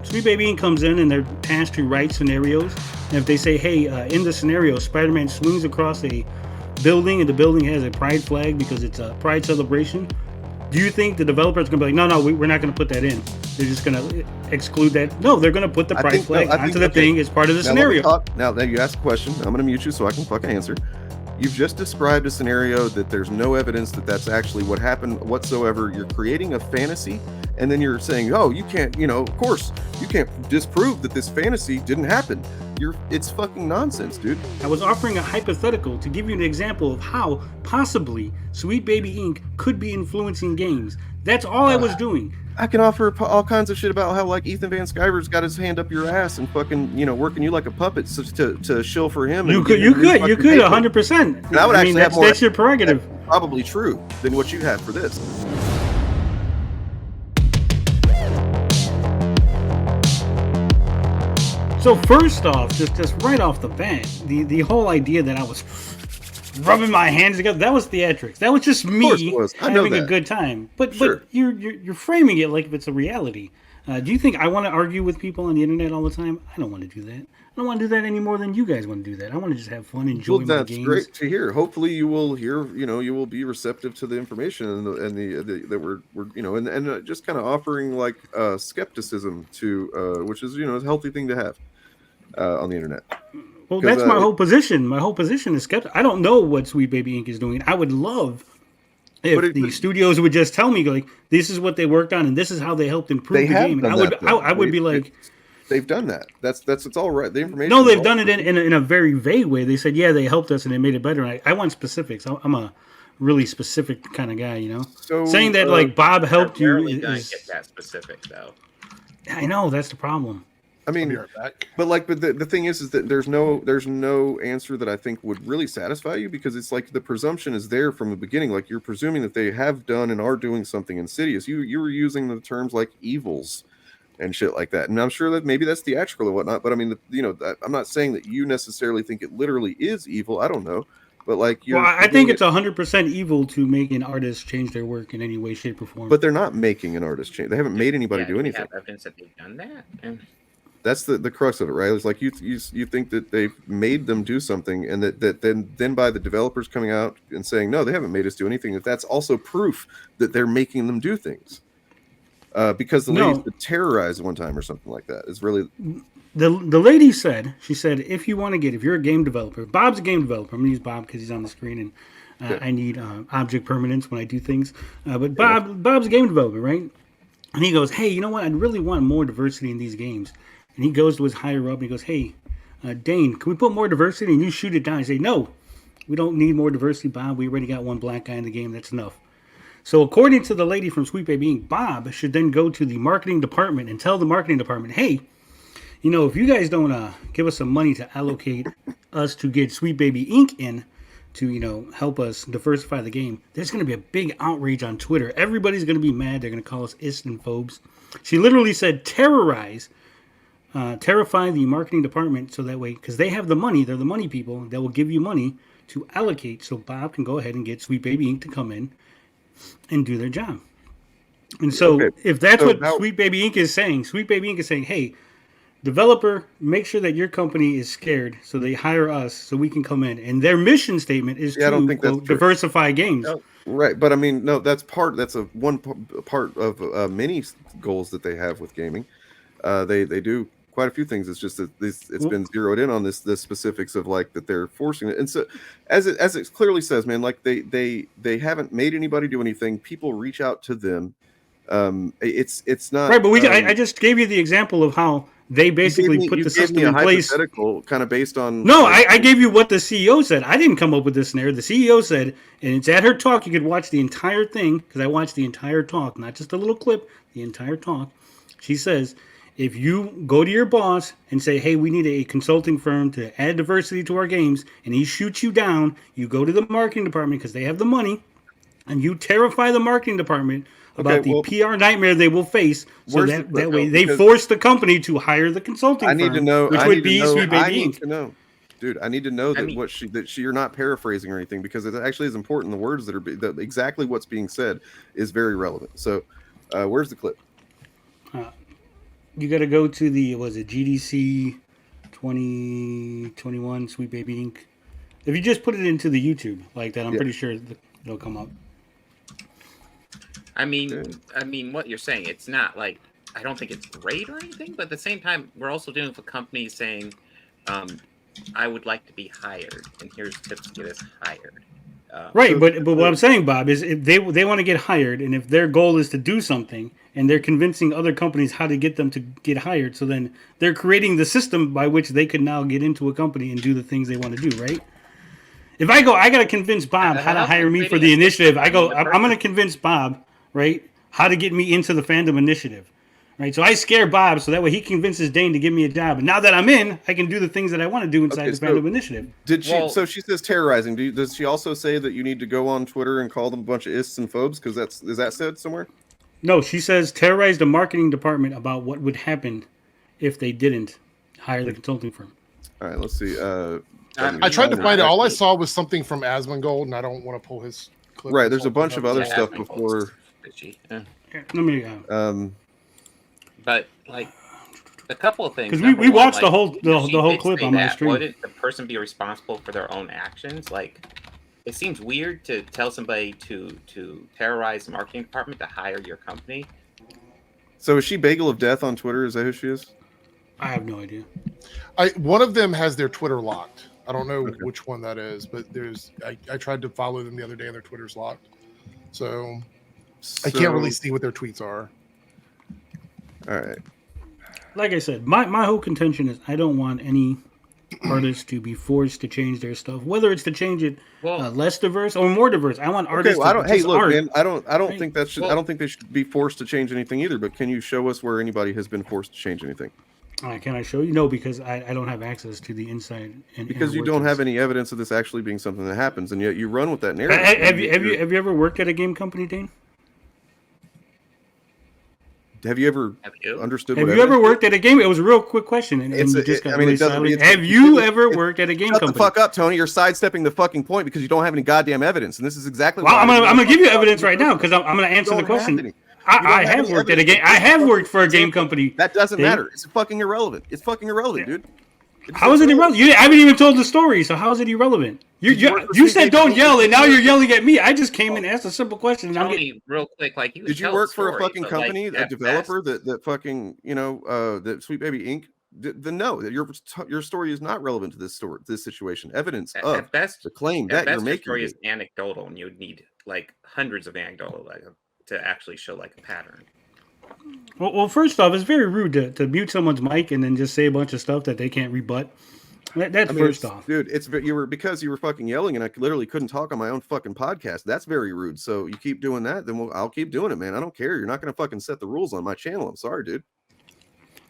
Sweet Baby Inc. comes in and they're tasked to write scenarios. And if they say, hey, in the scenario, Spider-Man swings across a building and the building has a pride flag because it's a pride celebration, do you think the developer is going to be like, no, we're not going to put that in? They're just going to exclude that? No, they're going to put the pride flag onto the thing as part of the scenario. Now that you asked a question, I'm going to mute you so I can fucking answer. You've just described a scenario that there's no evidence that that's actually what happened whatsoever. You're creating a fantasy, and then you're saying, oh, you can't, of course, you can't disprove that this fantasy didn't happen. It's fucking nonsense, dude. I was offering a hypothetical to give you an example of how possibly Sweet Baby Inc. could be influencing games. That's all I was doing. I can offer all kinds of shit about how like Ethan Van Sciver's got his hand up your ass and fucking working you like a puppet to shill for him. You could 100%. I would actually have more. That's your prerogative. That's probably true than what you had for this. So first off, just right off the bat, the whole idea that I was rubbing my hands together, that was theatrics. That was just me having a good time. But you're framing it like if it's a reality. Do you think I want to argue with people on the internet all the time? I don't want to do that. I don't want to do that any more than you guys want to do that. I want to just have fun, enjoy my games. That's great to hear. Hopefully you will hear, you will be receptive to the information and the that we're and just kind of offering like skepticism to which is a healthy thing to have on the internet. Well, that's my whole position. My whole position is skeptical. I don't know what Sweet Baby Inc. is doing. I would love if the studios would just tell me, like, this is what they worked on and this is how they helped improve the game. I would be like, they've done that. That's it's all right. The information. No, they've done it in a very vague way. They said, yeah, they helped us and they made it better. And I want specifics. I'm a really specific kind of guy, So, saying that like Bob helped you is get that specific though. I know that's the problem. I mean, but the thing is that there's no answer that I think would really satisfy you, because it's like the presumption is there from the beginning. Like you're presuming that they have done and are doing something insidious. You were using the terms like evils and shit like that, and I'm sure that maybe that's theatrical or whatnot. But I mean, I'm not saying that you necessarily think it literally is evil. I don't know, but like I think it's 100% evil to make an artist change their work in any way, shape, or form. But they're not making an artist change. They haven't made anybody do anything. Have evidence that they've done that. That's the crux of it, right? It's like you think that they've made them do something, and that then by the developers coming out and saying no, they haven't made us do anything. That's also proof that they're making them do things. Because the lady terrorized one time or something like that is really. The lady said, if you're a game developer, Bob's a game developer. I'm gonna use Bob because he's on the screen and I need object permanence when I do things. But Bob's a game developer, right? And he goes, hey, you know what? I'd really want more diversity in these games. And he goes to his higher up and he goes, hey, Dane, can we put more diversity? And you shoot it down. I say, no, we don't need more diversity, Bob. We already got one black guy in the game. That's enough. So according to the lady from Sweet Baby Inc., Bob should then go to the marketing department and tell the marketing department, hey, if you guys don't give us some money to allocate us to get Sweet Baby Inc. in to, help us diversify the game, there's going to be a big outrage on Twitter. Everybody's going to be mad. They're going to call us Islamophobes. She literally said terrify the marketing department so that way, because they have the money, they're the money people, that will give you money to allocate so Bob can go ahead and get Sweet Baby Inc. to come in and do their job. And so if that's what Sweet Baby Inc. is saying, Sweet Baby Inc. is saying, hey, developer, make sure that your company is scared so they hire us so we can come in. And their mission statement is to diversify games. No, right. But I mean, no, that's one part of many goals that they have with gaming. They do quite a few things. It's just that it's been zeroed in on the specifics of like that they're forcing it. And so as it clearly says, man, like they haven't made anybody do anything. People reach out to them. It's not right. But I just gave you the example of how they basically put the system in place. Kind of based on. No, I gave you what the CEO said. I didn't come up with this scenario. The CEO said, and it's at her talk. You could watch the entire thing because I watched the entire talk, not just a little clip. The entire talk. She says, if you go to your boss and say, hey, we need a consulting firm to add diversity to our games, and he shoots you down, you go to the marketing department because they have the money, and you terrify the marketing department about the PR nightmare they will face. So that way they force the company to hire the consulting firm. I need to know. Which would be Sweet Baby Inc. I need to know. Dude, I need to know that you're not paraphrasing or anything, because it actually is important. The words that exactly what's being said is very relevant. So where's the clip? You got to go to the GDC 2021 Sweet Baby Inc. If you just put it into the YouTube like that, I'm pretty sure it'll come up. I mean, what you're saying, it's not like, I don't think it's great or anything, but at the same time, we're also dealing with a company saying, I would like to be hired, and here's tips to get us hired. Right, but what I'm saying, Bob, is if they want to get hired, and if their goal is to do something, and they're convincing other companies how to get them to get hired, so then they're creating the system by which they could now get into a company and do the things they want to do, right? If I got to convince Bob how to hire me for the initiative, I'm going to convince Bob, right, how to get me into the fandom initiative. Right, so I scare Bob so that way he convinces Dane to give me a job. And now that I'm in, I can do the things that I want to do inside the fandom initiative. Did she? So she says terrorizing. Does she also say that you need to go on Twitter and call them a bunch of ists and phobes? Because is that said somewhere? No, she says terrorize the marketing department about what would happen if they didn't hire the consulting firm. All right, let's see. I tried to find it. All I saw was something from Asmongold, and I don't want to pull his clip. Right, there's a bunch of other stuff before. Yeah, let me. But like a couple of things. Because we watched the whole clip on my stream. Wouldn't the person be responsible for their own actions? Like, it seems weird to tell somebody to terrorize the marketing department to hire your company. So is she Bagel of Death on Twitter? Is that who she is? I have no idea. One of them has their Twitter locked. I don't know which one that is, but I tried to follow them the other day and their Twitter's locked. So I can't really see what their tweets are. All right. Like I said, my whole contention is I don't want any artists to be forced to change their stuff, whether it's to change it less diverse or more diverse. I want artists. Man, I don't think that should. I don't think they should be forced to change anything either. But can you show us where anybody has been forced to change anything? Can I show you? No, because I don't have access to the inside. Because you don't have any evidence of this actually being something that happens, and yet you run with that narrative. Have you ever worked at a game company, Dane? Have you ever understood? Have you ever worked at a game? It was a real quick question, and you just got really silent. Have you ever worked at a game company? Shut the fuck up, Tony. You're sidestepping the fucking point because you don't have any goddamn evidence, and this is exactly. Well, I'm gonna give you evidence right now because I'm gonna answer the question. I have worked at a game. I have worked for a game company. That doesn't matter. It's fucking irrelevant. It's fucking irrelevant, dude. How is it irrelevant? I haven't even told the story, so how is it irrelevant? You said don't yell, and now you're yelling at me. I just came and asked a simple question. Tony, real quick, like did you work for a fucking company, a developer that fucking that Sweet Baby Inc. No, your story is not relevant to this situation. Evidence of the claim that you're making. Your story is anecdotal, and you would need like hundreds of anecdotal to actually show like a pattern. Well, first off, it's very rude to mute someone's mic and then just say a bunch of stuff that they can't rebut. That's first off, dude. Because you were fucking yelling, and I literally couldn't talk on my own fucking podcast. That's very rude. So you keep doing that, then I'll keep doing it, man. I don't care. You're not gonna fucking set the rules on my channel. I'm sorry, dude.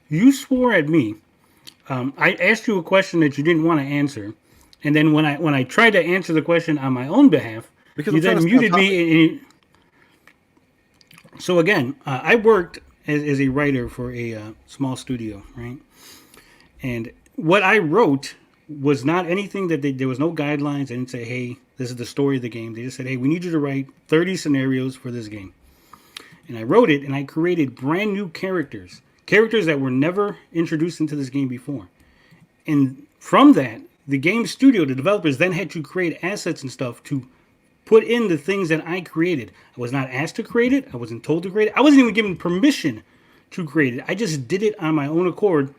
You swore at me. I asked you a question that you didn't want to answer, and then when I tried to answer the question on my own behalf, because you then muted me. So again, I worked as a writer for a small studio, right? And what I wrote was not anything that there was no guidelines. They didn't say, hey, this is the story of the game. They just said, hey, we need you to write 30 scenarios for this game. And I wrote it, and I created brand new characters that were never introduced into this game before. And from that, the game studio, the developers then had to create assets and stuff to put in the things that I created. I was not asked to create it. I wasn't told to create it. I wasn't even given permission to create it. I just did it on my own accord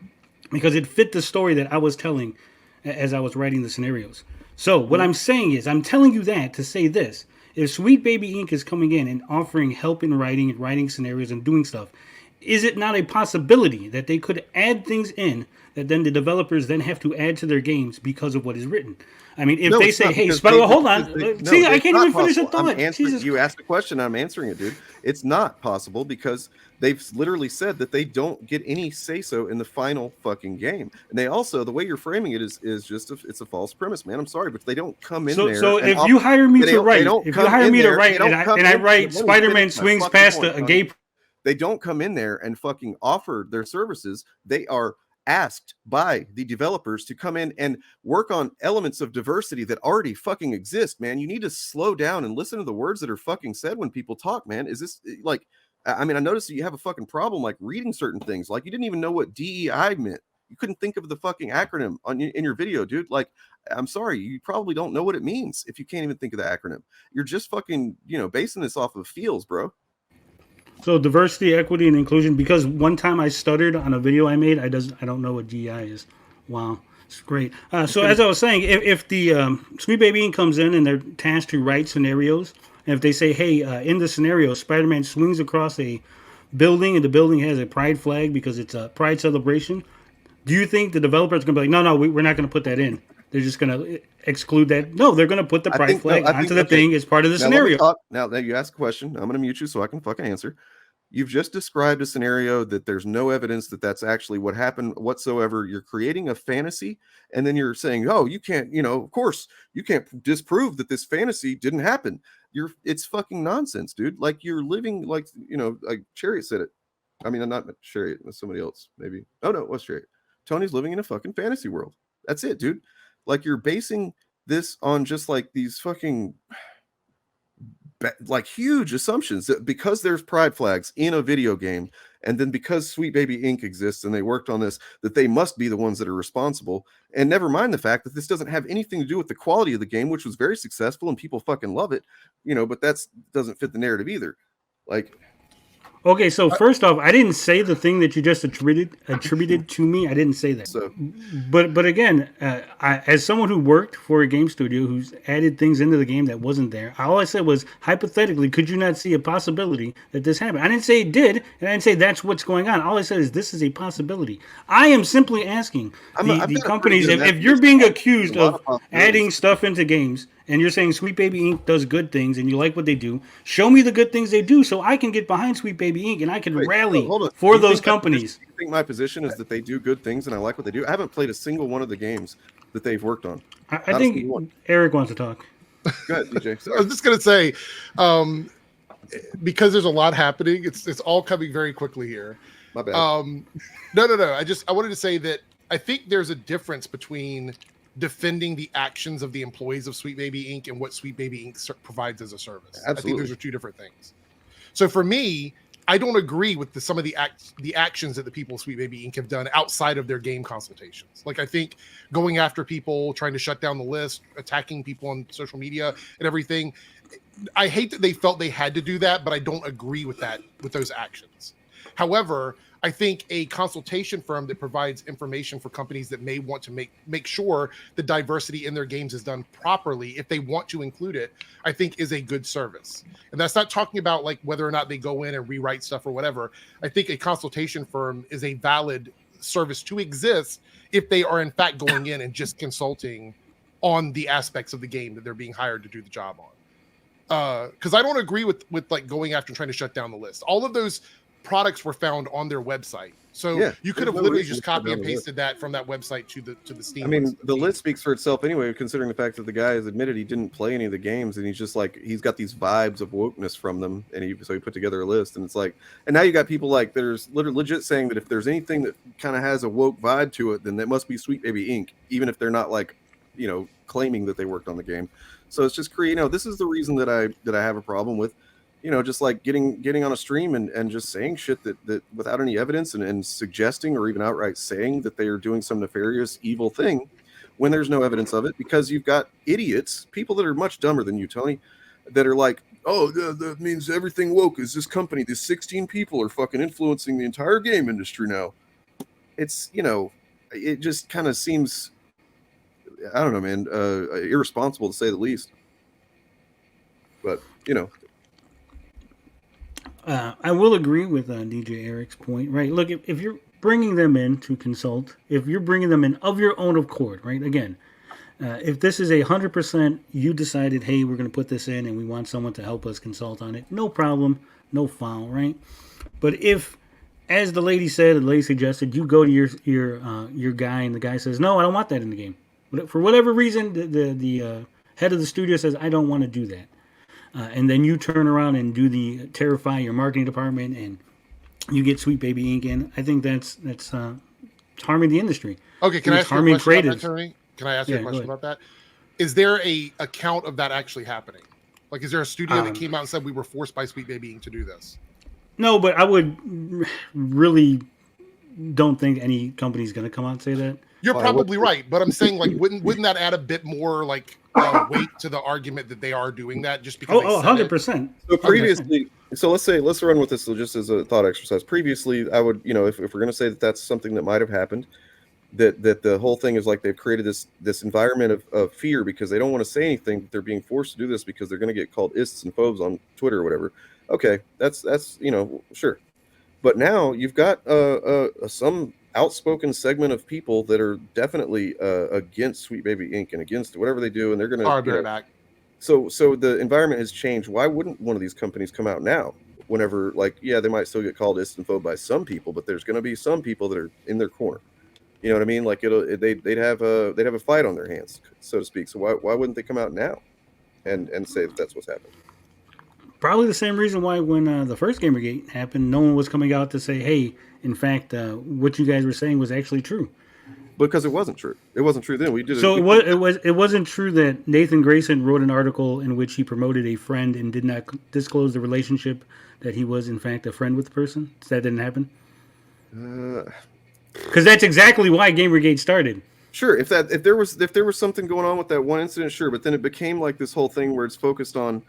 because it fit the story that I was telling as I was writing the scenarios. So what I'm saying is, I'm telling you that to say this. If Sweet Baby Inc. is coming in and offering help in writing scenarios and doing stuff, is it not a possibility that they could add things in that then the developers then have to add to their games because of what is written? I mean, if they say, hey, hold on. I can't even finish a thought. You asked a question, I'm answering it, dude. It's not possible because they've literally said that they don't get any say-so in the final fucking game. And they also, the way you're framing it is just, it's a false premise, man. I'm sorry, but they don't come in there. So if you hire me to write, and I write Spider-Man swings past a gay... They don't come in there and fucking offer their services. They are asked by the developers to come in and work on elements of diversity that already fucking exist, man. You need to slow down and listen to the words that are fucking said when people talk, man. Is this like I mean, I noticed that you have a fucking problem like reading certain things. Like you didn't even know what DEI meant. You couldn't think of the fucking acronym in your video, dude. Like, I'm sorry, you probably don't know what it means if you can't even think of the acronym. You're just fucking, basing this off of feels, bro. So diversity, equity, and inclusion. Because one time I stuttered on a video I made, I don't know what DEI is. Wow, it's great. So as I was saying, if the Sweet Baby Inc. comes in and they're tasked to write scenarios, and if they say, hey, in the scenario, Spider-Man swings across a building and the building has a pride flag because it's a pride celebration, do you think the developer's going to be like, no, we're not going to put that in? They're just going to exclude that? No, they're going to put the pride flag onto the thing as part of the scenario. Now that you ask a question, I'm going to mute you so I can fucking answer. You've just described a scenario that there's no evidence that that's actually what happened whatsoever. You're creating a fantasy, and then you're saying, oh, you can't, of course, you can't disprove that this fantasy didn't happen. It's fucking nonsense, dude. Like you're living like, like Chariot said it. I mean, I'm not Chariot, it was somebody else, maybe. Oh, no, it was Chariot. Tony's living in a fucking fantasy world. That's it, dude. Like you're basing this on just like these fucking like huge assumptions that because there's pride flags in a video game, and then because Sweet Baby Inc. exists and they worked on this, that they must be the ones that are responsible. And never mind the fact that this doesn't have anything to do with the quality of the game, which was very successful and people fucking love it, but that doesn't fit the narrative either. Like, okay, so first off, I didn't say the thing that you just attributed to me. I didn't say that. So, but again, as someone who worked for a game studio who's added things into the game that wasn't there, all I said was, hypothetically, could you not see a possibility that this happened? I didn't say it did, and I didn't say that's what's going on. All I said is this is a possibility. I am simply asking the companies, if you're being accused of adding stuff into games, and you're saying Sweet Baby Inc. does good things and you like what they do, show me the good things they do so I can get behind Sweet Baby Inc. and I can rally for those companies. I think my position is that they do good things and I like what they do. I haven't played a single one of the games that they've worked on. I think Eric wants to talk. Go ahead, DJ. I was just going to say, because there's a lot happening, it's all coming very quickly here. My bad. No. I wanted to say that I think there's a difference between defending the actions of the employees of Sweet Baby Inc. and what Sweet Baby Inc. provides as a service. Absolutely. I think those are two different things. So for me, I don't agree with some of the actions that the people of Sweet Baby Inc. have done outside of their game consultations. Like I think going after people, trying to shut down the list, attacking people on social media and everything. I hate that they felt they had to do that, but I don't agree with those actions. However, I think a consultation firm that provides information for companies that may want to make sure the diversity in their games is done properly, if they want to include it, I think is a good service. And that's not talking about like whether or not they go in and rewrite stuff or whatever. I think a consultation firm is a valid service to exist if they are in fact going in and just consulting on the aspects of the game that they're being hired to do the job on. Because I don't agree with like going after and trying to shut down the list. All of those products were found on their website, so you could have literally just copy and pasted that from that website to the Steam. I mean, the list speaks for itself anyway, considering the fact that the guy has admitted he didn't play any of the games, and he's just like he's got these vibes of wokeness from them, and so he put together a list, and it's like, and now you got people like there's legit saying that if there's anything that kind of has a woke vibe to it, then that must be Sweet Baby Inc. Even if they're not like claiming that they worked on the game. So it's just this is the reason that I have a problem with. Just like getting on a stream and just saying shit that without any evidence and suggesting or even outright saying that they are doing some nefarious, evil thing when there's no evidence of it, because you've got idiots, people that are much dumber than you, Tony, that are like, oh, that means everything woke is this company. These 16 people are fucking influencing the entire game industry now. It's, it just kind of seems, I don't know, man, irresponsible to say the least. But, I will agree with DJ Eric's point, right? Look, if you're bringing them in to consult, if you're bringing them in of your own accord, right? Again, if this is 100%, you decided, hey, we're going to put this in and we want someone to help us consult on it, no problem, no foul, right? But if, as the lady said, the lady suggested, you go to your guy and the guy says, no, I don't want that in the game. But for whatever reason, the head of the studio says, I don't want to do that. And then you turn around and do terrify your marketing department and you get Sweet Baby Inc. in. I think that's harming the industry. Okay, can I ask you a question about that, Tony? Can I ask you a question about that? Is there a account of that actually happening? Like, is there a studio that came out and said we were forced by Sweet Baby Inc. to do this? No, but I would really don't think any company's going to come out and say that. You're probably right, but I'm saying like wouldn't that add a bit more like weight to the argument that they are doing that just because? 100%. So previously, let's run with this just as a thought exercise. Previously, I would, if we're going to say that that's something that might have happened, that the whole thing is like they've created this environment of fear because they don't want to say anything, but they're being forced to do this because they're going to get called ists and phobes on Twitter or whatever. Okay, that's sure, but now you've got some outspoken segment of people that are definitely against Sweet Baby Inc. and against whatever they do, and they're going to back. So the environment has changed. Why wouldn't one of these companies come out now? Whenever, like, yeah, they might still get called ist and phobe by some people, but there's going to be some people that are in their corner. You know what I mean? Like they'd have a fight on their hands, so to speak. So why wouldn't they come out now and say that that's what's happening? Probably the same reason why when the first Gamergate happened, no one was coming out to say, hey, in fact, what you guys were saying was actually true. Because it wasn't true. It wasn't true then. It wasn't true that Nathan Grayson wrote an article in which he promoted a friend and did not disclose the relationship that he was in fact a friend with the person. That didn't happen. Because that's exactly why Gamergate started. Sure, if there was something going on with that one incident, sure, but then it became like this whole thing where it's focused on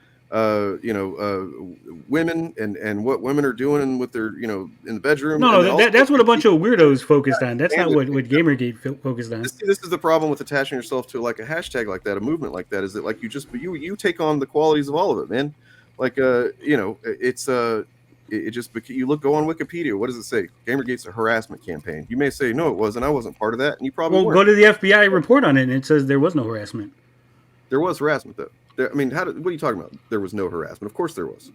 women and what women are doing with their in the bedroom. No, that's what a bunch of weirdos focused on. That's not what Gamergate focused on. This is the problem with attaching yourself to like a hashtag like that, a movement like that, is that like you take on the qualities of all of it, man. Like it's it just go on Wikipedia. What does it say? Gamergate's a harassment campaign. You may say no, it wasn't. I wasn't part of that, and you probably weren't. Go to the FBI report on it, and it says there was no harassment. There was harassment though. I mean, what are you talking about? There was no harassment. Of course there was.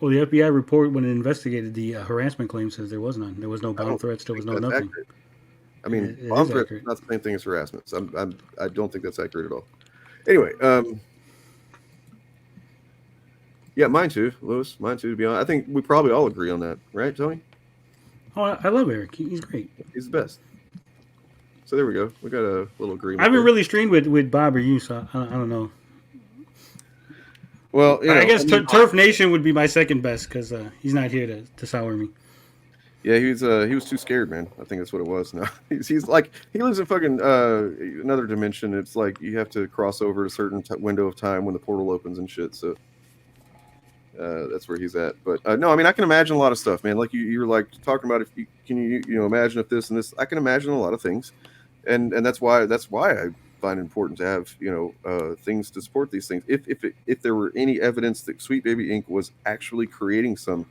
Well, the FBI report, when it investigated the harassment claim, says there was none. There was no bomb threats. There was no nothing. Accurate. I mean, bomb threats is not the same thing as harassment. So I don't think that's accurate at all. Anyway, yeah, mine too, Lewis. Mine too, to be honest. I think we probably all agree on that, right, Tony? Oh, I love Eric. He's great. He's the best. So there we go. We got a little agreement. I haven't really streamed with Bob or you, so I don't know. Well, I guess Turf Nation would be my second best because he's not here to sour me. Yeah, he was too scared, man. I think that's what it was. No, he's like he lives in fucking another dimension. It's like you have to cross over a certain window of time when the portal opens and shit. So that's where he's at. But no, I mean I can imagine a lot of stuff, man. Like you're like talking about if you can imagine if this and this. I can imagine a lot of things, and that's why I find it important to have things to support these things. If there were any evidence that Sweet Baby Inc. was actually creating some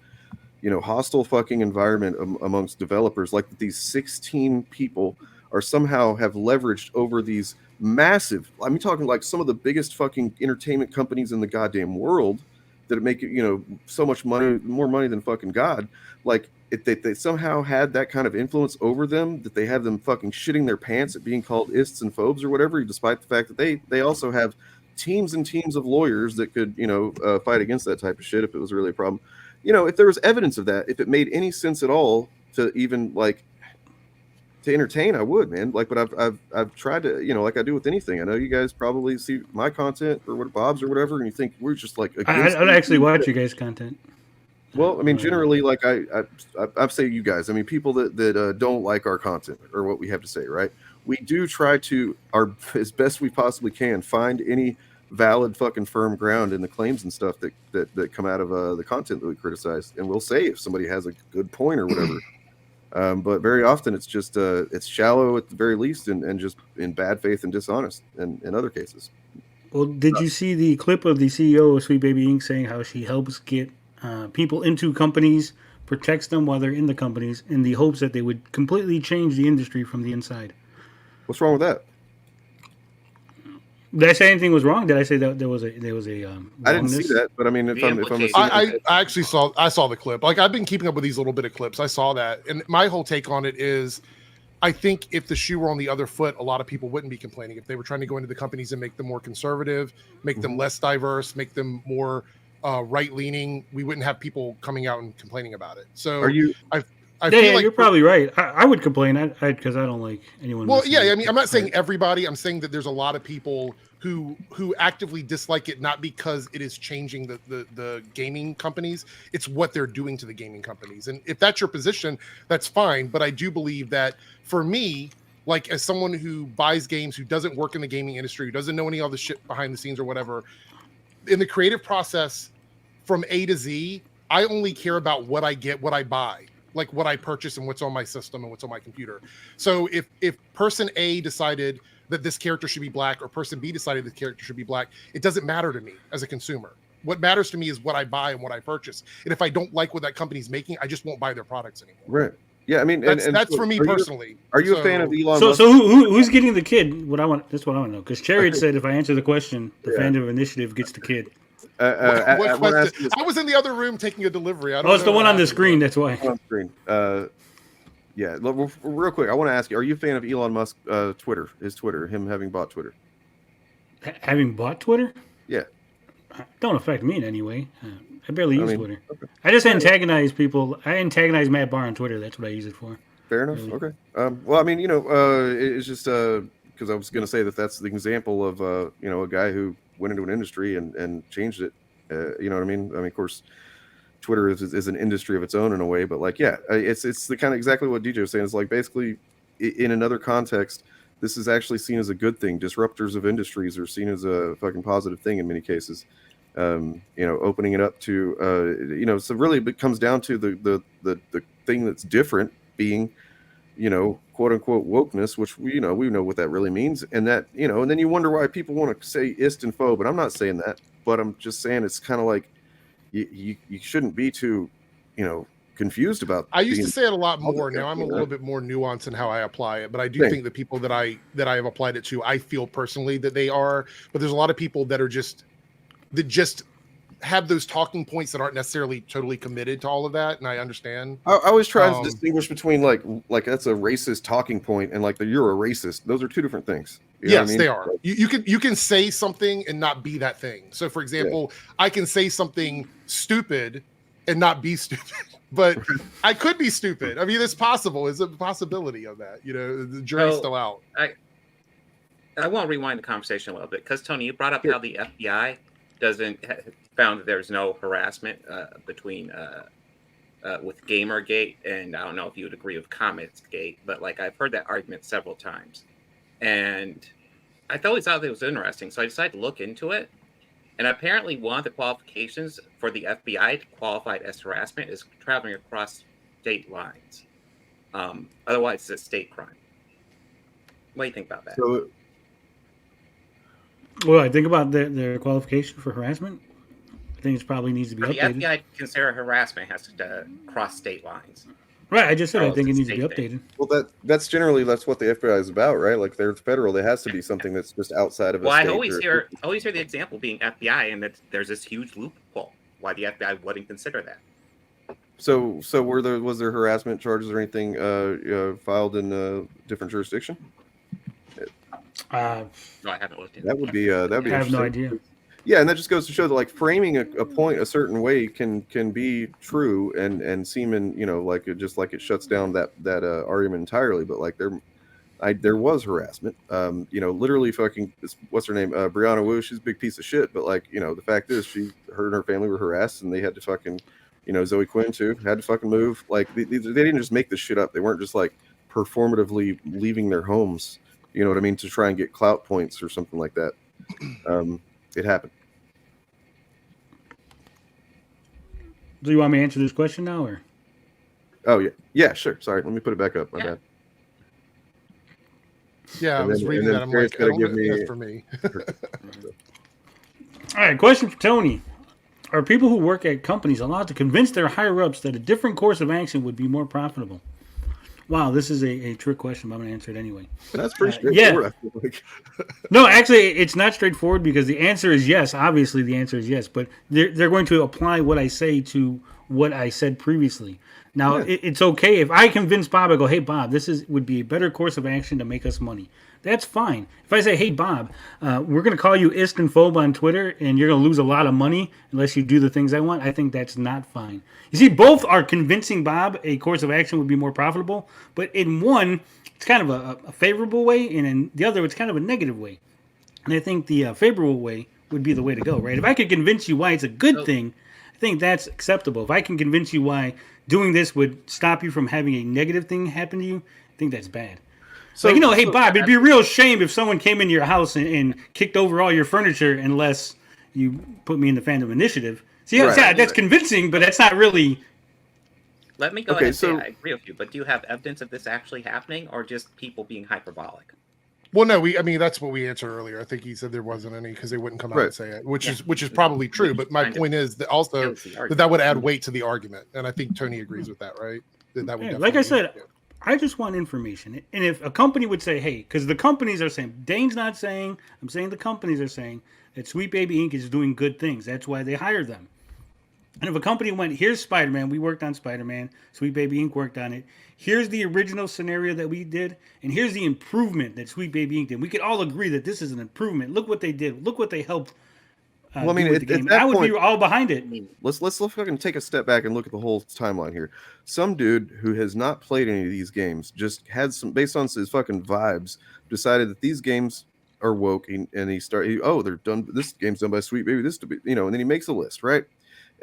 hostile fucking environment amongst developers, like these 16 people are somehow have leveraged over these massive, I'm talking like some of the biggest fucking entertainment companies in the goddamn world that make so much money, more money than fucking God. Like if they somehow had that kind of influence over them, that they have them fucking shitting their pants at being called ists and phobes or whatever, despite the fact that they also have teams and teams of lawyers that could fight against that type of shit if it was really a problem. If there was evidence of that, if it made any sense at all to even like to entertain, I would, man. Like, but I've tried to, like I do with anything. I know you guys probably see my content or what Bob's or whatever, and you think we're just like I don't actually watch you guys' content. Well, I mean, generally, like I say you guys. I mean, people that don't like our content or what we have to say, right? We do try to as best we possibly can find any valid fucking firm ground in the claims and stuff that come out of the content that we criticize, and we'll say if somebody has a good point or whatever. But very often it's just it's shallow at the very least, and just in bad faith and dishonest in other cases. Well, did you see the clip of the CEO of Sweet Baby Inc. saying how she helps get people into companies, protects them while they're in the companies, in the hopes that they would completely change the industry from the inside? What's wrong with that? Did I say anything was wrong? Did I say that there was a I didn't see that, but I mean, I actually saw the clip. Like I've been keeping up with these little bit of clips. I saw that, and my whole take on it is, I think if the shoe were on the other foot, a lot of people wouldn't be complaining. If they were trying to go into the companies and make them more conservative, make them less diverse, make them more right leaning, we wouldn't have people coming out and complaining about it. So Yeah, you're probably right. I would complain because I don't like anyone. Well, yeah, I mean, I'm not saying everybody. I'm saying that there's a lot of people who actively dislike it, not because it is changing the gaming companies. It's what they're doing to the gaming companies. And if that's your position, that's fine. But I do believe that for me, like as someone who buys games, who doesn't work in the gaming industry, who doesn't know any of the shit behind the scenes or whatever, in the creative process from A to Z, I only care about what I get, what I buy, like what I purchase and what's on my system and what's on my computer. So if person A decided that this character should be black or person B decided the character should be black, it doesn't matter to me as a consumer. What matters to me is what I buy and what I purchase. And if I don't like what that company's making, I just won't buy their products anymore. Right. Yeah, I mean, that's for me personally. Are you a fan of Elon Musk? So who's getting the kid? That's what I want to know. Because Chariot said if I answer the question, the fandom initiative gets the kid. What question? I was in the other room taking a delivery. I don't it's the one on the screen. That's why. On screen. Yeah, real quick, I want to ask you: are you a fan of Elon Musk? Twitter, him having bought Twitter. Having bought Twitter? Yeah. Don't affect me in any way. I barely use Twitter. Okay. I just antagonize people. I antagonize Matt Barr on Twitter. That's what I use it for. Fair enough. Really. Okay. Well, I mean, it's just because I was going to say that's the example of a guy who went into an industry and changed it. You know what I mean? I mean, of course, Twitter is an industry of its own in a way, but like, yeah, it's the kind of exactly what DJ was saying. It's like basically in another context, this is actually seen as a good thing. Disruptors of industries are seen as a fucking positive thing in many cases. Opening it up to, so really it comes down to the thing that's different being, quote unquote wokeness, which we know what that really means. And that, and then you wonder why people want to say ist and faux, but I'm not saying that, but I'm just saying it's kind of like you shouldn't be too, confused about. I used to say it a lot more. Now I'm a little bit more nuanced in how I apply it, but I do think the people that I have applied it to, I feel personally that they are, but there's a lot of people that are just have those talking points that aren't necessarily totally committed to all of that, and I understand. I always try to distinguish between like that's a racist talking point and like you're a racist. Those are two different things. Yes, they are. You can say something and not be that thing. So, for example, I can say something stupid and not be stupid, but I could be stupid. I mean, it's possible. It's a possibility of that. The jury's still out. I want to rewind the conversation a little bit because Tony, you brought up how the FBI found that there's no harassment between with Gamergate, and I don't know if you would agree with Comicsgate, but like I've heard that argument several times, and I always thought it was interesting, so I decided to look into it. And apparently, one of the qualifications for the FBI to qualify as harassment is traveling across state lines. Otherwise, it's a state crime. What do you think about that? So, well, I think about their qualification for harassment. I think it probably needs to be updated. The FBI to consider harassment has to cross state lines. Right, I just said I think it needs to be updated. Well, that's generally what the FBI is about, right? Like they're federal. There has to be something that's just outside of. I always hear the example being FBI, and that there's this huge loophole why the FBI wouldn't consider that. So was there harassment charges or anything filed in a different jurisdiction? No, I haven't looked into that. Would be that'd be. I have no idea. Yeah, and that just goes to show that like framing a point a certain way can be true and seem like it shuts down that argument entirely. But like there was harassment. Literally fucking what's her name? Brianna Wu. She's a big piece of shit. But like the fact is her and her family were harassed and they had to fucking Zoe Quinn too had to fucking move. Like they didn't just make this shit up. They weren't just like performatively leaving their homes. You know what I mean? To try and get clout points or something like that. It happened. Do you want me to answer this question now, or? Oh yeah, sure. Sorry, let me put it back up. My bad. Yeah, I was reading that. I'm like, I don't think that's for me. All right, question for Tony: are people who work at companies allowed to convince their higher ups that a different course of action would be more profitable? Wow, this is a trick question, but I'm going to answer it anyway. That's pretty straightforward. Yeah. I feel like. No, actually, it's not straightforward because the answer is yes. Obviously, the answer is yes, but they're going to apply what I say to what I said previously. Now, Yeah. it's okay if I convince Bob, I go, hey, Bob, would be a better course of action to make us money. That's fine. If I say, hey, Bob, we're going to call you ist and phobe on Twitter, and you're going to lose a lot of money unless you do the things I want, I think that's not fine. You see, both are convincing Bob a course of action would be more profitable, but in one, it's kind of a favorable way, and in the other, it's kind of a negative way. And I think the favorable way would be the way to go, right? If I could convince you why it's a good thing, I think that's acceptable. If I can convince you why doing this would stop you from having a negative thing happen to you, I think that's bad. So, like, hey, Bob, it'd be a real shame if someone came into your house and kicked over all your furniture unless you put me in the fandom initiative. See, that's convincing, but that's not really... Let me go ahead and say I agree with you, but do you have evidence of this actually happening or just people being hyperbolic? Well, no, that's what we answered earlier. I think he said there wasn't any because they wouldn't come out and say it, which is probably true. But my point is that also that would add weight to the argument, and I think Tony agrees with that, right? That would like I said, I just want information. And if a company would say, hey, because the companies are saying, Dane's not saying, I'm saying the companies are saying that Sweet Baby Inc. is doing good things. That's why they hire them. And if a company went, here's Spider-Man, we worked on Spider-Man, Sweet Baby Inc. worked on it. Here's the original scenario that we did, and here's the improvement that Sweet Baby Inc. did. We could all agree that this is an improvement. Look what they did. Look what they helped. I would be all behind it. Let's fucking take a step back and look at the whole timeline here. Some dude who has not played any of these games just had some, based on his fucking vibes, decided that these games are woke, and they're done. This game's done by Sweet Baby. This to be, and then he makes a list, right?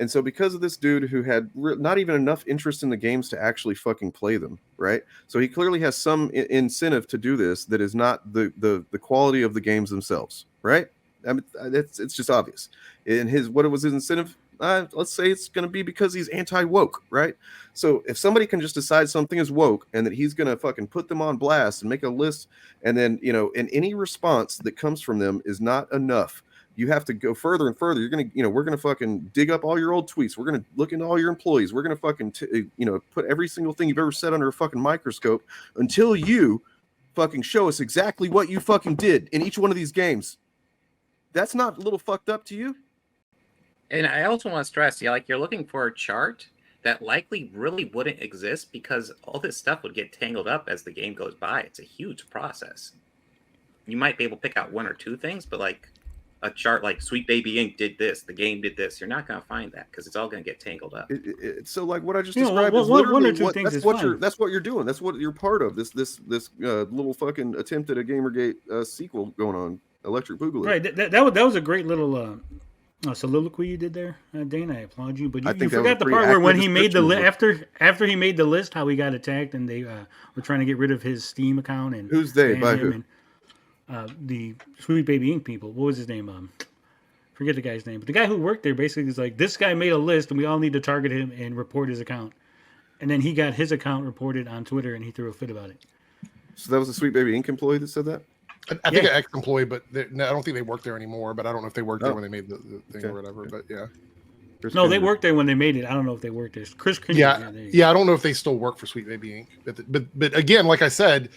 And so because of this dude who had not even enough interest in the games to actually fucking play them, right? So he clearly has some incentive to do this that is not the quality of the games themselves, right? I mean, it's just obvious. And what was his incentive? Let's say it's going to be because he's anti-woke, right? So if somebody can just decide something is woke and that he's going to fucking put them on blast and make a list, and then, and any response that comes from them is not enough. You have to go further and further. You're going to, we're going to fucking dig up all your old tweets. We're going to look into all your employees. We're going to fucking, put every single thing you've ever said under a fucking microscope until you fucking show us exactly what you fucking did in each one of these games. That's not a little fucked up to you? And I also want to stress, you're looking for a chart that likely really wouldn't exist because all this stuff would get tangled up as the game goes by. It's a huge process. You might be able to pick out one or two things, but like a chart like Sweet Baby Inc. did this, the game did this, you're not going to find that because it's all going to get tangled up. So like what I just described is literally that's what you're doing. That's what you're part of. This little fucking attempt at a Gamergate sequel going on, Electric Boogaloo. Right. That was a great little soliloquy you did there, Dane. I applaud you. But you forgot the part where when he made the list after he made the list, how he got attacked and they were trying to get rid of his Steam account and who's they by who? The Sweet Baby Inc. people. What was his name? Forget the guy's name. But the guy who worked there basically is like, this guy made a list and we all need to target him and report his account. And then he got his account reported on Twitter and he threw a fit about it. So that was a Sweet Baby Inc. employee that said that? I think an ex-employee, but I don't think they work there anymore. But I don't know if they worked there when they made the thing or whatever. But yeah. They worked there when they made it. I don't know if they worked there. Chris Kinney. Yeah. I don't know if they still work for Sweet Baby Inc. But again, like I said,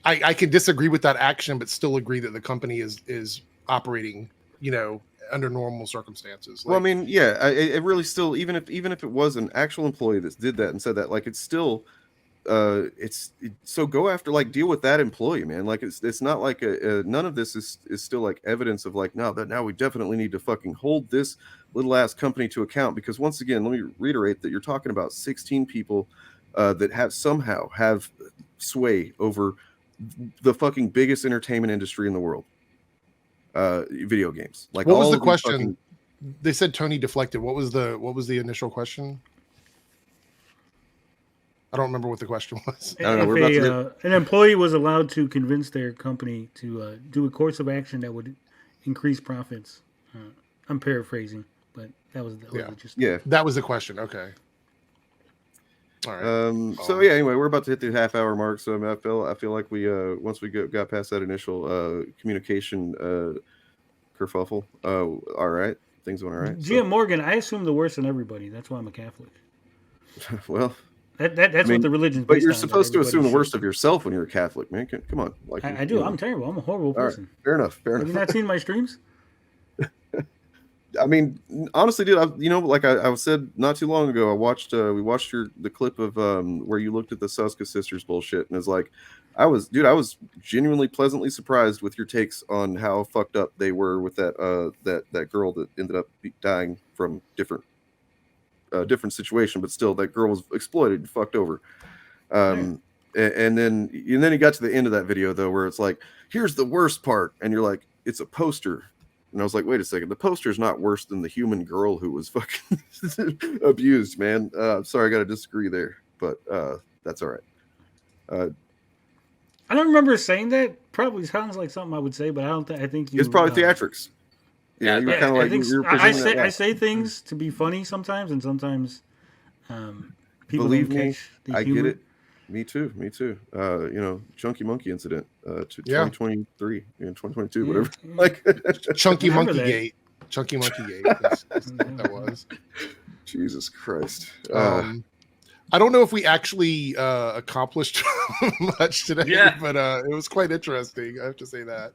I can disagree with that action, but still agree that the company is operating, under normal circumstances. Well, I mean, yeah, it really still, even if it was an actual employee that did that and said that, like, it's still, so go after, like, deal with that employee, man. Like, it's not like none of this is still like evidence of like, no, that now we definitely need to fucking hold this little ass company to account, because once again, let me reiterate that you're talking about 16 people that somehow have sway over the fucking biggest entertainment industry in the world, video games. Like, what was the question? They said Tony deflected. What was the initial question? I don't remember what the question was. I don't know. An employee was allowed to convince their company to do a course of action that would increase profits. I'm paraphrasing, but that was that was the question. Okay. All right. So yeah. Anyway, we're about to hit the half-hour mark. So I feel like we once we got past that initial communication kerfuffle, all right, things went all right. GM Morgan, I assume the worst in everybody. That's why I'm a Catholic. Well, that's what the religion's based on. But you're supposed to assume the worst of yourself when you're a Catholic, man. Come on, like I do. I'm terrible. I'm a horrible person. Right. Fair enough. Have you not seen my streams? I mean, honestly, dude, like I said not too long ago, we watched the clip of where you looked at the Suska sisters bullshit, and it's like, I was genuinely pleasantly surprised with your takes on how fucked up they were with that girl that ended up dying from different situation, but still that girl was exploited and fucked over. And then you got to the end of that video though, where it's like, here's the worst part, and you're like, it's a poster. And I was like, wait a second, the poster is not worse than the human girl who was fucking abused, man. Sorry, I got to disagree there, but that's all right. I don't remember saying that. Probably sounds like something I would say, but I don't. I think you. It's probably theatrics. Yeah, you were kind of like. I say things to be funny sometimes, and sometimes people believe don't me. catch the I humor. get it. Me too. Chunky Monkey incident to 2023 and 2022, whatever. Like Chunky Monkey Gate. Chunky Monkey Gate. That's what that was. Jesus Christ. I don't know if we actually accomplished much today, but it was quite interesting. I have to say that.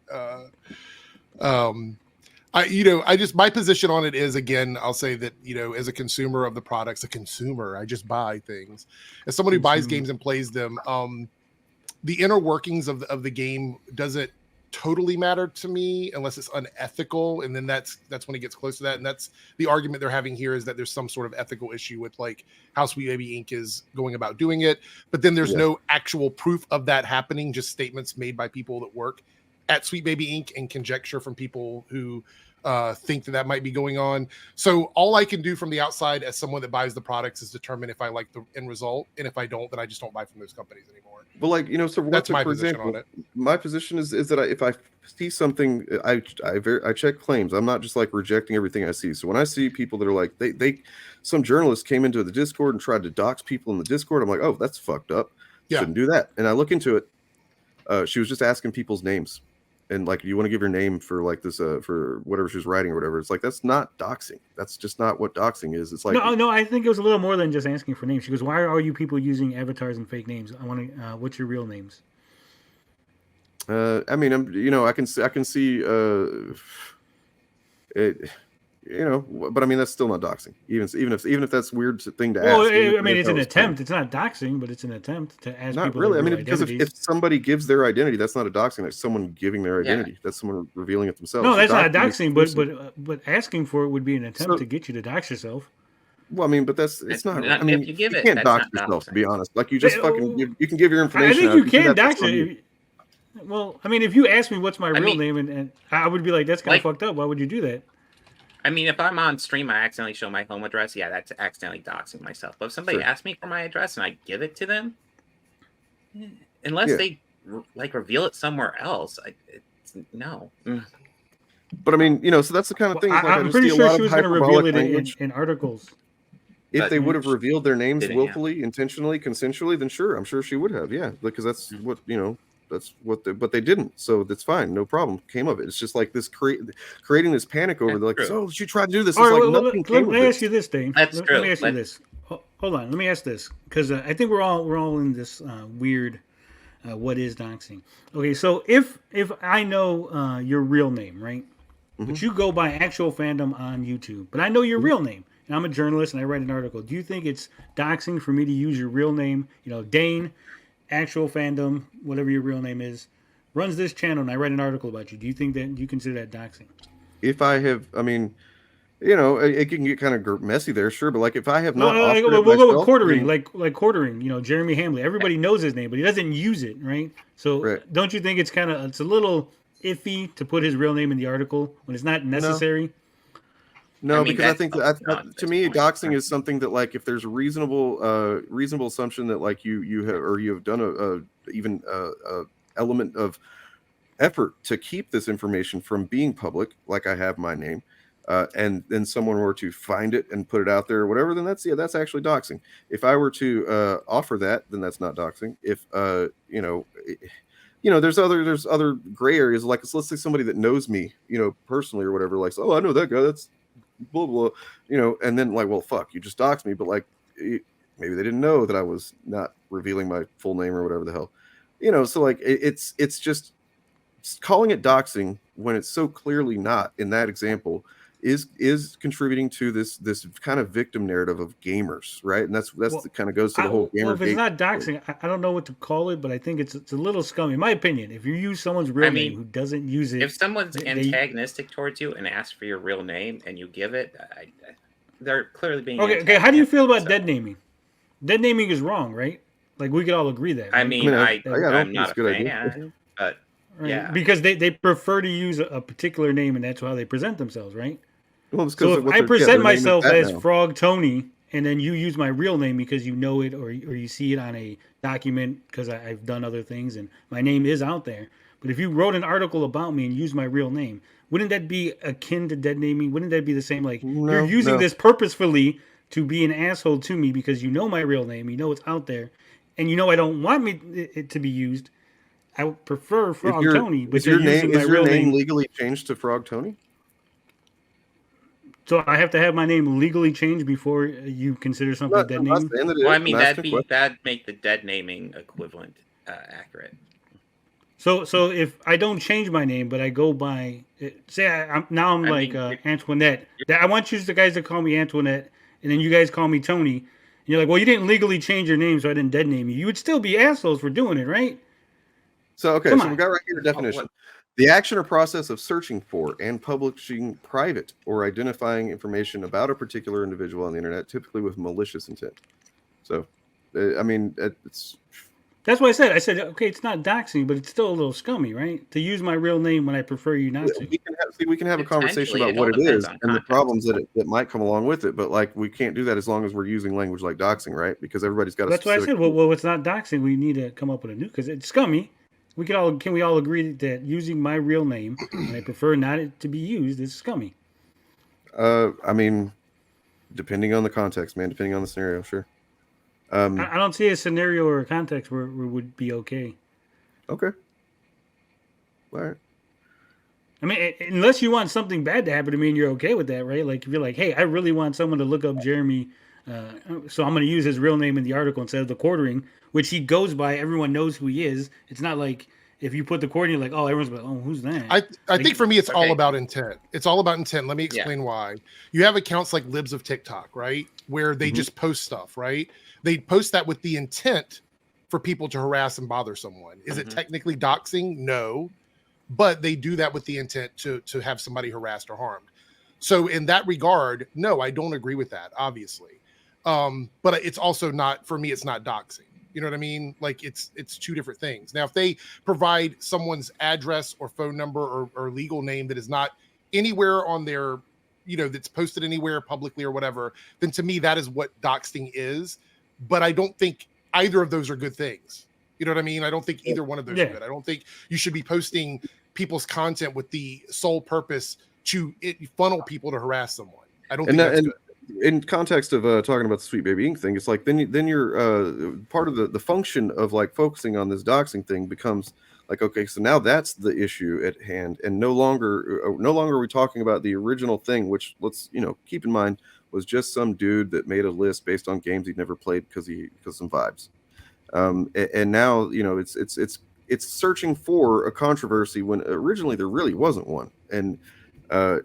My position on it is, again, I'll say that, as a consumer of the products, I just buy things. As someone who buys games and plays them, the inner workings of the game doesn't totally matter to me unless it's unethical, and then that's when it gets close to that. And that's the argument they're having here, is that there's some sort of ethical issue with like how Sweet Baby Inc. is going about doing it, but then there's no actual proof of that happening, just statements made by people that work at Sweet Baby Inc. and conjecture from people who think that might be going on. So all I can do from the outside as someone that buys the products is determine if I like the end result, and if I don't, then I just don't buy from those companies anymore. But like, so that's my position on it. My position is that if I see something, I check claims. I'm not just like rejecting everything I see. So when I see people that are like, some journalists came into the Discord and tried to dox people in the Discord, I'm like, oh, that's fucked up. Shouldn't do that. And I look into it. She was just asking people's names. And like, you want to give your name for like this, for whatever she was writing or whatever. It's like, that's not doxing. That's just not what doxing is. It's like, no, I think it was a little more than just asking for names. She goes, why are you people using avatars and fake names? I want to, what's your real names? I mean, I can see, it, but I mean, that's still not doxing. Even if that's weird thing to ask. Well, I mean, it's an attempt. It's not doxing, but it's an attempt to ask not people. Really. I mean, because if somebody gives their identity, that's not a doxing. That's someone giving their identity. That's someone revealing it themselves. No, that's not a doxing, but asking for it would be an attempt to get you to dox yourself. Well, I mean, but it's not. I mean, you can't dox yourself, to be honest. Like, you just you can give your information. I think you can dox it. Well, I mean, if you ask me what's my real name, and I would be like, that's kind of fucked up. Why would you do that? I mean, if I'm on stream, I accidentally show my home address. Yeah, that's accidentally doxing myself. But if somebody asks me for my address and I give it to them, unless they like reveal it somewhere else, no. But I mean, so that's the kind of thing. Like, I'm pretty sure she was going to reveal it in articles. If they would have revealed their names willfully, intentionally, consensually, then sure, I'm sure she would have. Yeah, because that's what that's what. But they didn't, so that's fine. No problem came of it. It's just like this creating this panic over. Like, oh, she tried to do this. All right, let me ask you this, Dane. That's true. Let me ask you this. Hold on. Let me ask this, because I think we're all in this weird. What is doxing? Okay, so if I know your real name, right? But you go by actual fandom on YouTube, but I know your real name, and I'm a journalist and I write an article. Do you think it's doxing for me to use your real name? Dane, actual fandom, whatever your real name is, runs this channel, and I write an article about you. Do you think that you consider that doxing? If I have, I mean, it can get kind of messy there, sure. But like, if I have not, we'll go with quartering, like quartering. Jeremy Hamley. Everybody knows his name, but he doesn't use it, right? So don't you think it's a little iffy to put his real name in the article when it's not necessary? No, because I think that to me, doxing is something that, like, if there's a reasonable assumption that like you have done a element of effort to keep this information from being public, like I have my name, and then someone were to find it and put it out there or whatever, then that's actually doxing. If I were to offer that, then that's not doxing. If there's other gray areas, like, let's say somebody that knows me, personally or whatever, like, oh, I know that guy, that's blah blah, and then like, well, fuck, you just doxed me, but like, maybe they didn't know that I was not revealing my full name or whatever the hell, so like, it's just calling it doxing when it's so clearly not in that example is contributing to this kind of victim narrative of gamers, right? And that's Well, the kind of goes to the whole well, if it's Gamergate. not doxing, I don't know what to call it, but I think it's a little scummy, in my opinion. If you use someone's real name who doesn't use it, If someone's they- antagonistic towards you and asks for your real name and you give it, they're clearly being okay. How do you feel about so- dead naming? Dead naming is wrong, right? Like we could all agree that. I Right? mean, I don't I'm think not it's a a good idea. fan, but Right? yeah. Because they prefer to use a particular name, and that's how they present themselves, right? Well, it's 'cause So of if what I their present name is myself that as now. Frog Tony, and then you use my real name because you know it, or you see it on a document because I've done other things, and my name is out there. But if you wrote an article about me and used my real name, wouldn't that be akin to dead naming? Wouldn't that be the same? Like you're using this purposefully to be an asshole to me because you know my real name, you know it's out there, and you know I don't want it to be used. I would prefer Frog Tony, but Is your you're using name my real name. legally changed to Frog Tony? So I have to have my name legally changed before you consider something dead I'm not naming? saying that it Well, I is. mean, I'm asking a question. that'd make the dead naming equivalent accurate. So if I don't change my name, but I go by, say I'm I like mean, Antoinette. I want you guys to call me Antoinette, and then you guys call me Tony. And you're like, well, you didn't legally change your name, so I didn't dead name you. You would still be assholes for doing it, right? So okay, Come so on. we got right here a definition. The action or process of searching for and publishing private or identifying information about a particular individual on the internet, typically with malicious intent. So, I mean, it's That's what I said. I said, okay, it's not doxing, but it's still a little scummy, right? To use my real name when I prefer you not to. we can have a conversation Potentially, about it what all it depends is on and the context. problems that might come along with it. But like, we can't do that as long as we're using language like doxing, right? Because everybody's got a That's why I specific. said, well, it's not doxing. We need to come up with a new, because it's scummy. Can we all agree that using my real name and I prefer not it to be used is scummy? I mean, depending on the context, man, depending on the scenario, sure. I don't see a scenario or a context where it would be okay. Okay. All right. I mean, unless you want something bad to happen to me and you're okay with that, right? Like if you're like, hey, I really want someone to look up Jeremy, so I'm going to use his real name in the article instead of the quartering, which he goes by. Everyone knows who he is. It's not like if you put the quartering, you're like, oh, everyone's like, oh, who's that? I think for me, it's all Okay. about intent. It's all about intent. Let me explain why. You have accounts like Libs of TikTok, right? Where they just post stuff, right? They post that with the intent for people to harass and bother someone. Is it technically doxing? No. But they do that with the intent to have somebody harassed or harmed. So in that regard, no, I don't agree with that, obviously. But it's also not, for me, it's not doxing. You know what I mean? Like it's two different things. Now, if they provide someone's address or phone number or legal name that is not anywhere on their, that's posted anywhere publicly or whatever, then to me, that is what doxing is. But I don't think either of those are good things. You know what I mean? I don't think either one of those are good. I don't think you should be posting people's content with the sole purpose to funnel people to harass someone. I don't think that's good. In context of talking about the Sweet Baby Ink thing, it's like then you're part of the function of like focusing on this doxing thing becomes like, okay, so now that's the issue at hand, and no longer are we talking about the original thing, which let's keep in mind was just some dude that made a list based on games he'd never played because some vibes. And now it's searching for a controversy when originally there really wasn't one, and there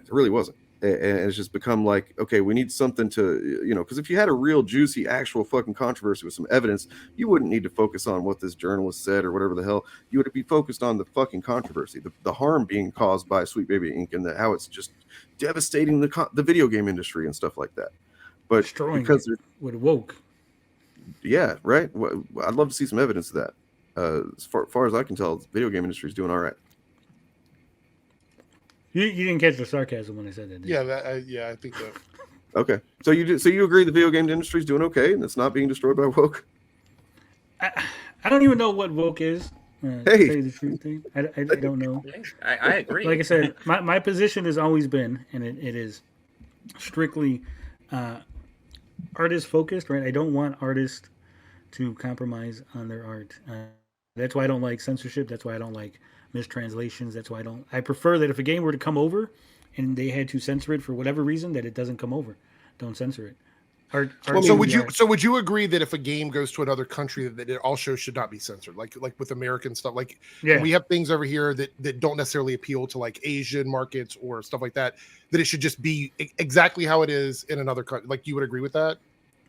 really wasn't. And it's just become like, okay, we need something to, because if you had a real juicy actual fucking controversy with some evidence, you wouldn't need to focus on what this journalist said or whatever the hell. You would be focused on the fucking controversy, the harm being caused by Sweet Baby Inc. and how it's just devastating the video game industry and stuff like that. But Destroying because it with woke. Yeah, right. I'd love to see some evidence of that. As far as I can tell, the video game industry is doing all right. You didn't catch the sarcasm when I said that, did you? Yeah, I think that. Okay, so you agree the video game industry is doing okay and it's not being destroyed by woke? I don't even know what woke is. To tell you the truth, thing. I don't know. I agree. Like I said, my position has always been, and it is strictly artist focused, right? I don't want artists to compromise on their art. That's why I don't like censorship. That's why I don't like mistranslations. That's why I prefer that if a game were to come over and they had to censor it for whatever reason, that it doesn't come over. Don't censor it. So would you agree that if a game goes to another country that it also should not be censored, like with American stuff? Like we have things over here that don't necessarily appeal to like Asian markets or stuff like that, that it should just be exactly how it is in another country. Like you would agree with that?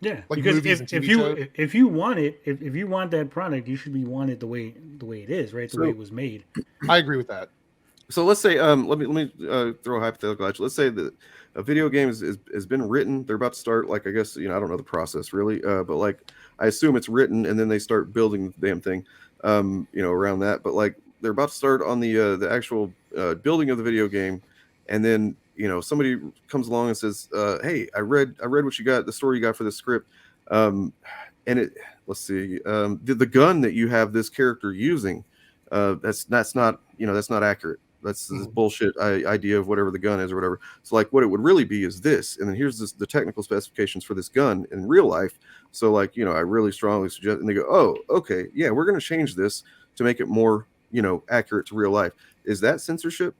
Yeah, like because movies and TV shows? if you want it, if you want that product, you should be wanted the way it is, right? The way it was made. I agree with that. So let's say, let me throw a hypothetical at you. Let's say that a video game has been written. They're about to start, like, I guess, I don't know the process really, but like, I assume it's written and then they start building the damn thing, around that. But like, they're about to start on the actual building of the video game, and then somebody comes along and says, "Hey, I read what you got, the story you got for the script, and let's see, the gun that you have this character using, that's not that's not accurate." That's this bullshit idea of whatever the gun is or whatever. So like what it would really be is this, and then here's the technical specifications for this gun in real life. So like, I really strongly suggest, and they go, oh, okay, yeah, we're going to change this to make it more, accurate to real life. Is that censorship?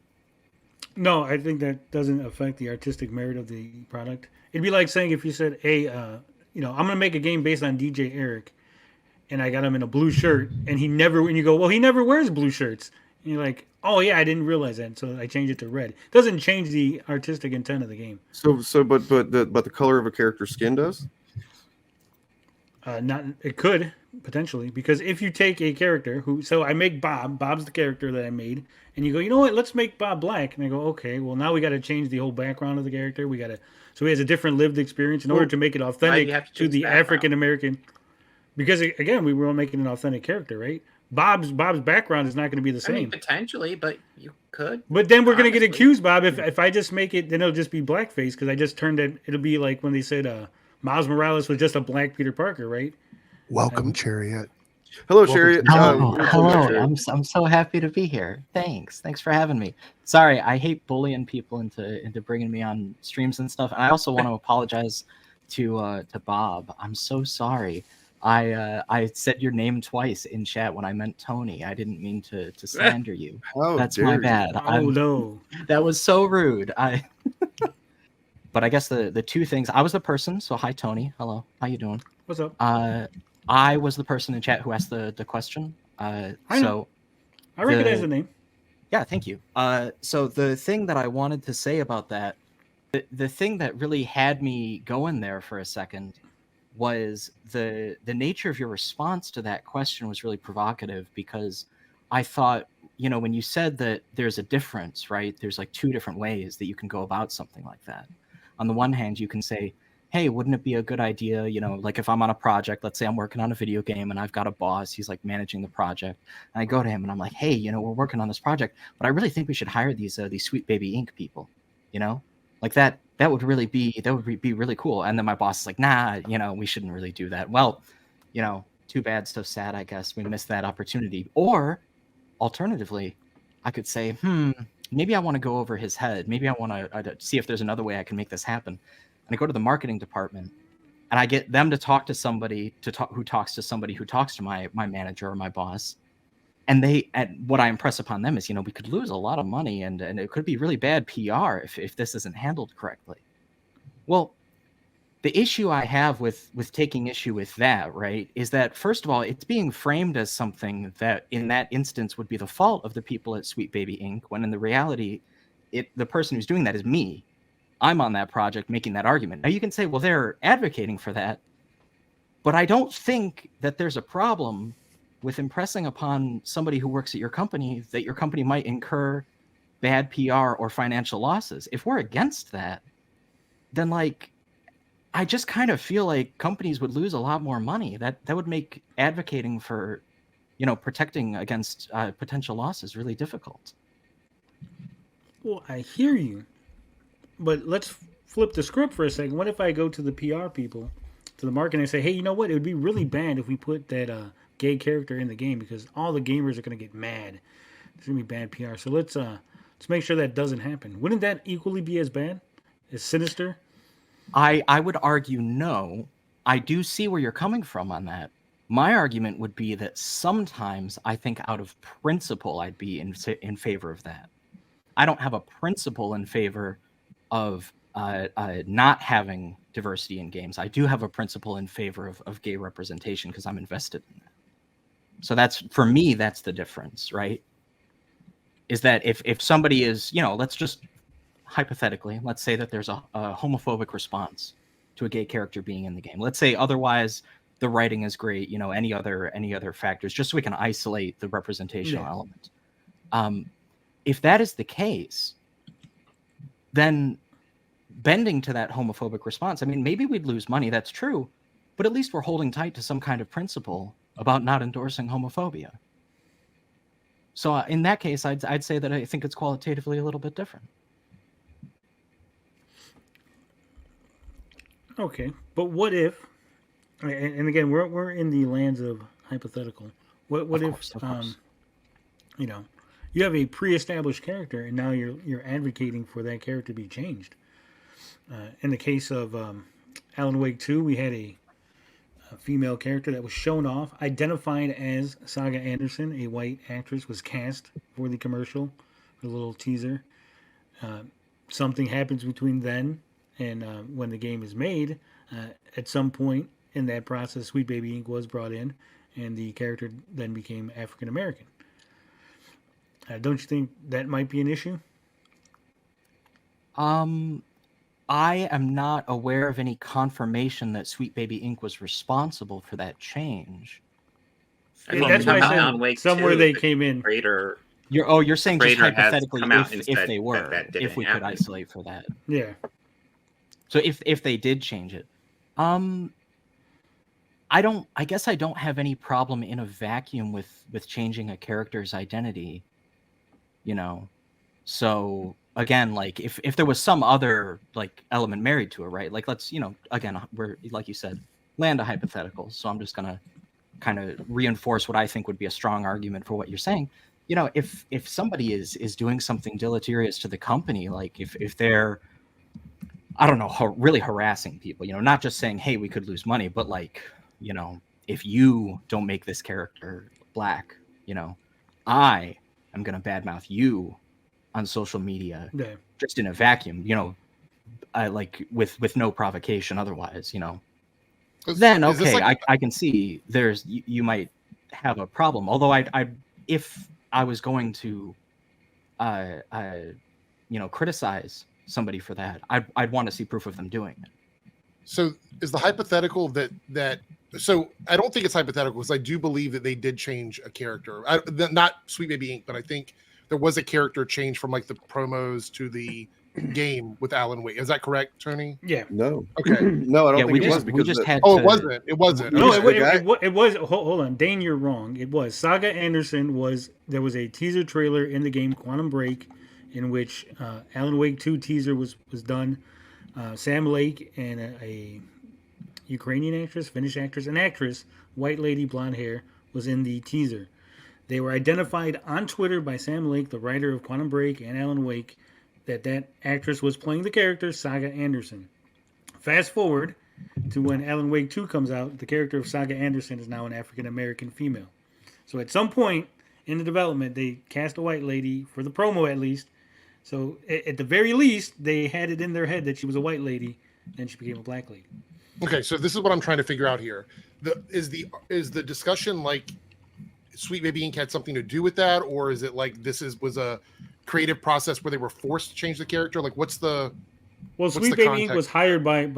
No, I think that doesn't affect the artistic merit of the product. It'd be like saying if you said, hey, I'm going to make a game based on DJ Eric, and I got him in a blue shirt, and he never wears blue shirts. And you're like, oh yeah, I didn't realize that, so I changed it to red. It doesn't change the artistic intent of the game. But the color of a character's skin does? It could potentially, because if you take a character so I make Bob's the character that I made, and you go, you know what, let's make Bob black, and I go, okay, well now we got to change the whole background of the character. So he has a different lived experience in order to make it authentic to the African American. Because again, we were making an authentic character, right? Bob's background is not going to be the same. I mean, potentially, but you could. But then we're going to get accused, Bob, if I just make it, then it'll just be blackface, because I just turned it. It'll be like when they said Miles Morales was just a black Peter Parker, right? Welcome, Chariot. Hello, Chariot. Hello. I'm so happy to be here. Thanks for having me. Sorry, I hate bullying people into bringing me on streams and stuff. And I also want to apologize to Bob. I'm so sorry. I said your name twice in chat when I meant Tony. I didn't mean to slander you. That's my bad. No. That was so rude. But I guess the two things, I was the person, so hi Tony. Hello. How you doing? What's up? I was the person in chat who asked the question. I recognize the name. Yeah, thank you. So the thing that I wanted to say about that, the thing that really had me going there for a second was the nature of your response to that question was really provocative, because I thought, when you said that there's a difference, right? There's like two different ways that you can go about something like that. On the one hand, you can say, hey, wouldn't it be a good idea, like if I'm on a project, let's say I'm working on a video game and I've got a boss, he's like managing the project, and I go to him and I'm like, hey, we're working on this project, but I really think we should hire these Sweet Baby Inc. people, like that would be really cool. And then my boss is like, nah, we shouldn't really do that. Well, too bad, so sad, I guess we missed that opportunity. Or alternatively, I could say, maybe I want to go over his head. Maybe I want to see if there's another way I can make this happen. And I go to the marketing department and I get them to talk to somebody who talks to somebody who talks to my manager or my boss. And what I impress upon them is, we could lose a lot of money and it could be really bad PR if this isn't handled correctly. Well, the issue I have with taking issue with that, right, is that, first of all, it's being framed as something that in that instance would be the fault of the people at Sweet Baby Inc., when in the reality, the person who's doing that is me. I'm on that project making that argument. Now you can say, well, they're advocating for that, but I don't think that there's a problem with impressing upon somebody who works at your company that your company might incur bad PR or financial losses. If we're against that, then I just kind of feel like companies would lose a lot more money. That would make advocating for, protecting against potential losses really difficult. Well, I hear you, but let's flip the script for a second. What if I go to the PR people, to the marketing, and say, hey, you know what? It would be really bad if we put that gay character in the game, because all the gamers are going to get mad. It's going to be bad PR. So let's make sure that doesn't happen. Wouldn't that equally be as bad, as sinister? I would argue no. I do see where you're coming from on that. My argument would be that sometimes I think out of principle I'd be in favor of that. I don't have a principle in favor of not having diversity in games. I do have a principle in favor of gay representation because I'm invested in that. So that's, for me, that's the difference, right? Is that if somebody is, let's just hypothetically, let's say that there's a homophobic response to a gay character being in the game. Let's say otherwise the writing is great, any other factors, just so we can isolate the representational element. If that is the case, then bending to that homophobic response, I mean, maybe we'd lose money, that's true, but at least we're holding tight to some kind of principle about not endorsing homophobia. So in that case, I'd say that I think it's qualitatively a little bit different. Okay, but what if, and again, we're in the lands of hypothetical. What if, you have a pre-established character, and now you're advocating for that character to be changed. In the case of Alan Wake 2, we had a female character that was shown off, identified as Saga Anderson. A white actress was cast for the commercial, a little teaser. Something happens between then and when the game is made. At some point in that process, Sweet Baby Inc. was brought in, and the character then became African American. Don't you think that might be an issue? I am not aware of any confirmation that Sweet Baby Inc. was responsible for that change. That's why I said somewhere they came in. You're saying just hypothetically if they were, if we could happen. isolate for that. Yeah. So if they did change it, I guess I don't have any problem in a vacuum with changing a character's identity, So again, like if there was some other like element married to it, right? Like let's, again, we're, like you said, land a hypothetical. So I'm just gonna kind of reinforce what I think would be a strong argument for what you're saying. If somebody is doing something deleterious to the company, like if they're, I don't know, really harassing people, not just saying, hey, we could lose money, but like, if you don't make this character black, I am going to badmouth you on social media, just in a vacuum, I like with no provocation otherwise, then, okay, like... I can see you might have a problem. Although if I was going to, criticize somebody for that, I'd want to see proof of them doing it. So is the hypothetical that so I don't think it's hypothetical because I do believe that they did change a character. Not Sweet Baby Inc., but I think there was a character change from like the promos to the game with Alan Wake. Is that correct, Tony? Yeah. No. Okay. No, I don't think it was because it wasn't. It wasn't. No, it was. Hold on, Dane, you're wrong. It was Saga Anderson. There was a teaser trailer in the game Quantum Break, in which Alan Wake 2 teaser was done. Sam Lake and a Ukrainian actress, Finnish actress, an actress, white lady, blonde hair, was in the teaser. They were identified on Twitter by Sam Lake, the writer of Quantum Break and Alan Wake, that actress was playing the character Saga Anderson. Fast forward to when Alan Wake 2 comes out, the character of Saga Anderson is now an African-American female. So at some point in the development, they cast a white lady, for the promo at least. So at the very least, they had it in their head that she was a white lady, then she became a black lady. Okay, so this is what I'm trying to figure out here. Is the discussion like Sweet Baby Inc. had something to do with that, or is it like was a creative process where they were forced to change the character? Like, what's the Sweet Baby Inc. was hired by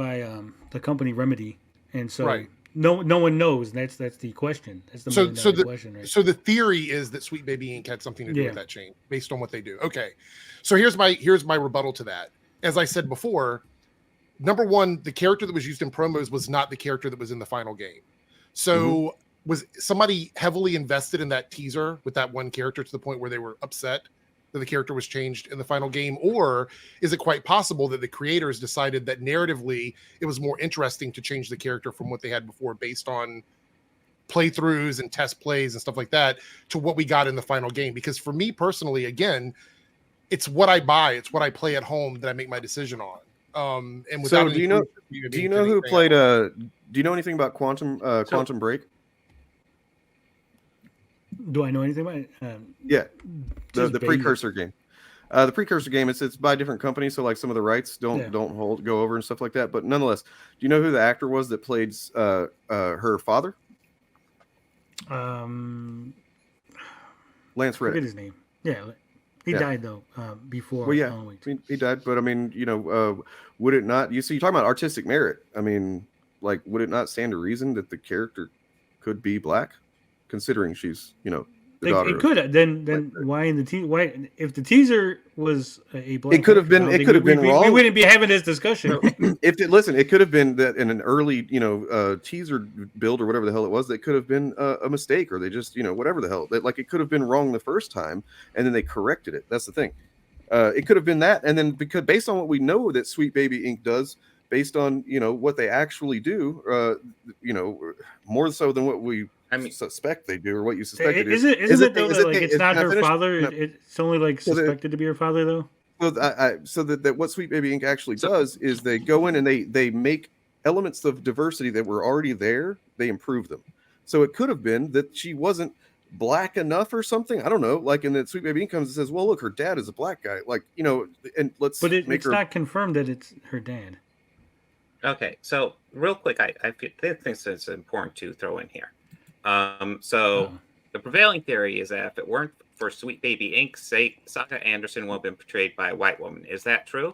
the company Remedy, and so right. No one knows. That's the question. That's the question, right? So the theory is that Sweet Baby Inc. had something to do with that change based on what they do. Okay, so here's my rebuttal to that. As I said before, number one, the character that was used in promos was not the character that was in the final game. So was somebody heavily invested in that teaser with that one character to the point where they were upset that the character was changed in the final game? Or is it quite possible that the creators decided that narratively it was more interesting to change the character from what they had before based on playthroughs and test plays and stuff like that to what we got in the final game? Because for me personally, again, it's what I buy, it's what I play at home that I make my decision on. And without do you know who played do you know anything about Quantum Break? Do I know anything about it? Yeah, the precursor game. The precursor game, it's by a different company, so like some of the rights don't Yeah. go over and stuff like that. But nonetheless, do you know who the actor was that played her father? Lance Forget Reddick. his name. Yeah, he Yeah. died though before. Well, yeah, Halloween. I mean, he died, but I mean, would it not? You see, you're talking about artistic merit. I mean, like, would it not stand to reason that the character could be black, considering she's, the daughter? It could then why in the why if the teaser was a black It could have actress, I been. don't It think could have been we wrong. wouldn't be having this discussion. Listen, it could have been that in an early, teaser build or whatever the hell it was, that could have been a mistake, or they just, whatever the hell. Like, it could have been wrong the first time, and then they corrected it. That's the thing. It could have been that, and then because based on what we know that Sweet Baby Inc. does, based on what they actually do, more so than what we suspect they do, or what you suspect they do. Isn't it though that like it's not her father? No. It's only like suspected to be her father though. So that what Sweet Baby Inc. actually does is they go in and they make elements of diversity that were already there. They improve them. So it could have been that she wasn't black enough or something. I don't know. Like, and then Sweet Baby Inc. comes and says, "Well, look, her dad is a black guy." Like, and let's. But make it's her... not confirmed that it's her dad. Okay, so real quick, I think it's important to throw in here. The prevailing theory is that if it weren't for Sweet Baby Inc., Saga Anderson would have been portrayed by a white woman. Is that true?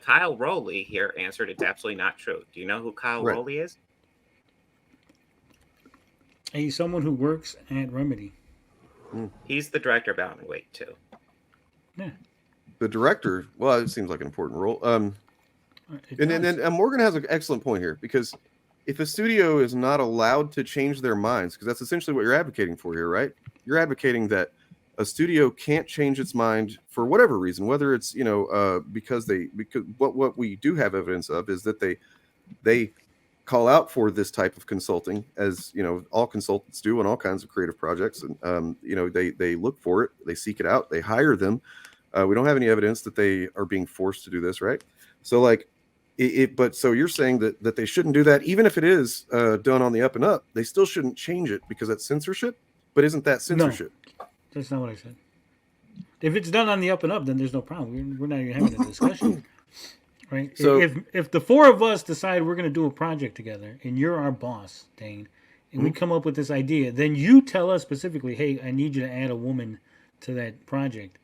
Kyle Rowley here answered it's absolutely not true. Do you know who Kyle Rowley is? He's someone who works at Remedy. He's the director of Alan Wake 2. Yeah. The director, well, it seems like an important role. And Morgan has an excellent point here, because if a studio is not allowed to change their minds, because that's essentially what you're advocating for here, right? You're advocating that a studio can't change its mind for whatever reason, whether it's because what we do have evidence of is that they call out for this type of consulting, as all consultants do on all kinds of creative projects, and they look for it, they seek it out, they hire them. We don't have any evidence that they are being forced to do this, right? So like so you're saying that they shouldn't do that, even if it is done on the up and up. They still shouldn't change it because that's censorship. But isn't that censorship? No, that's not what I said. If it's done on the up and up, then there's no problem. We're not even having a discussion, right? So if the four of us decide we're going to do a project together, and you're our boss, Dane, and we come up with this idea, then you tell us specifically, "Hey, I need you to add a woman to that project."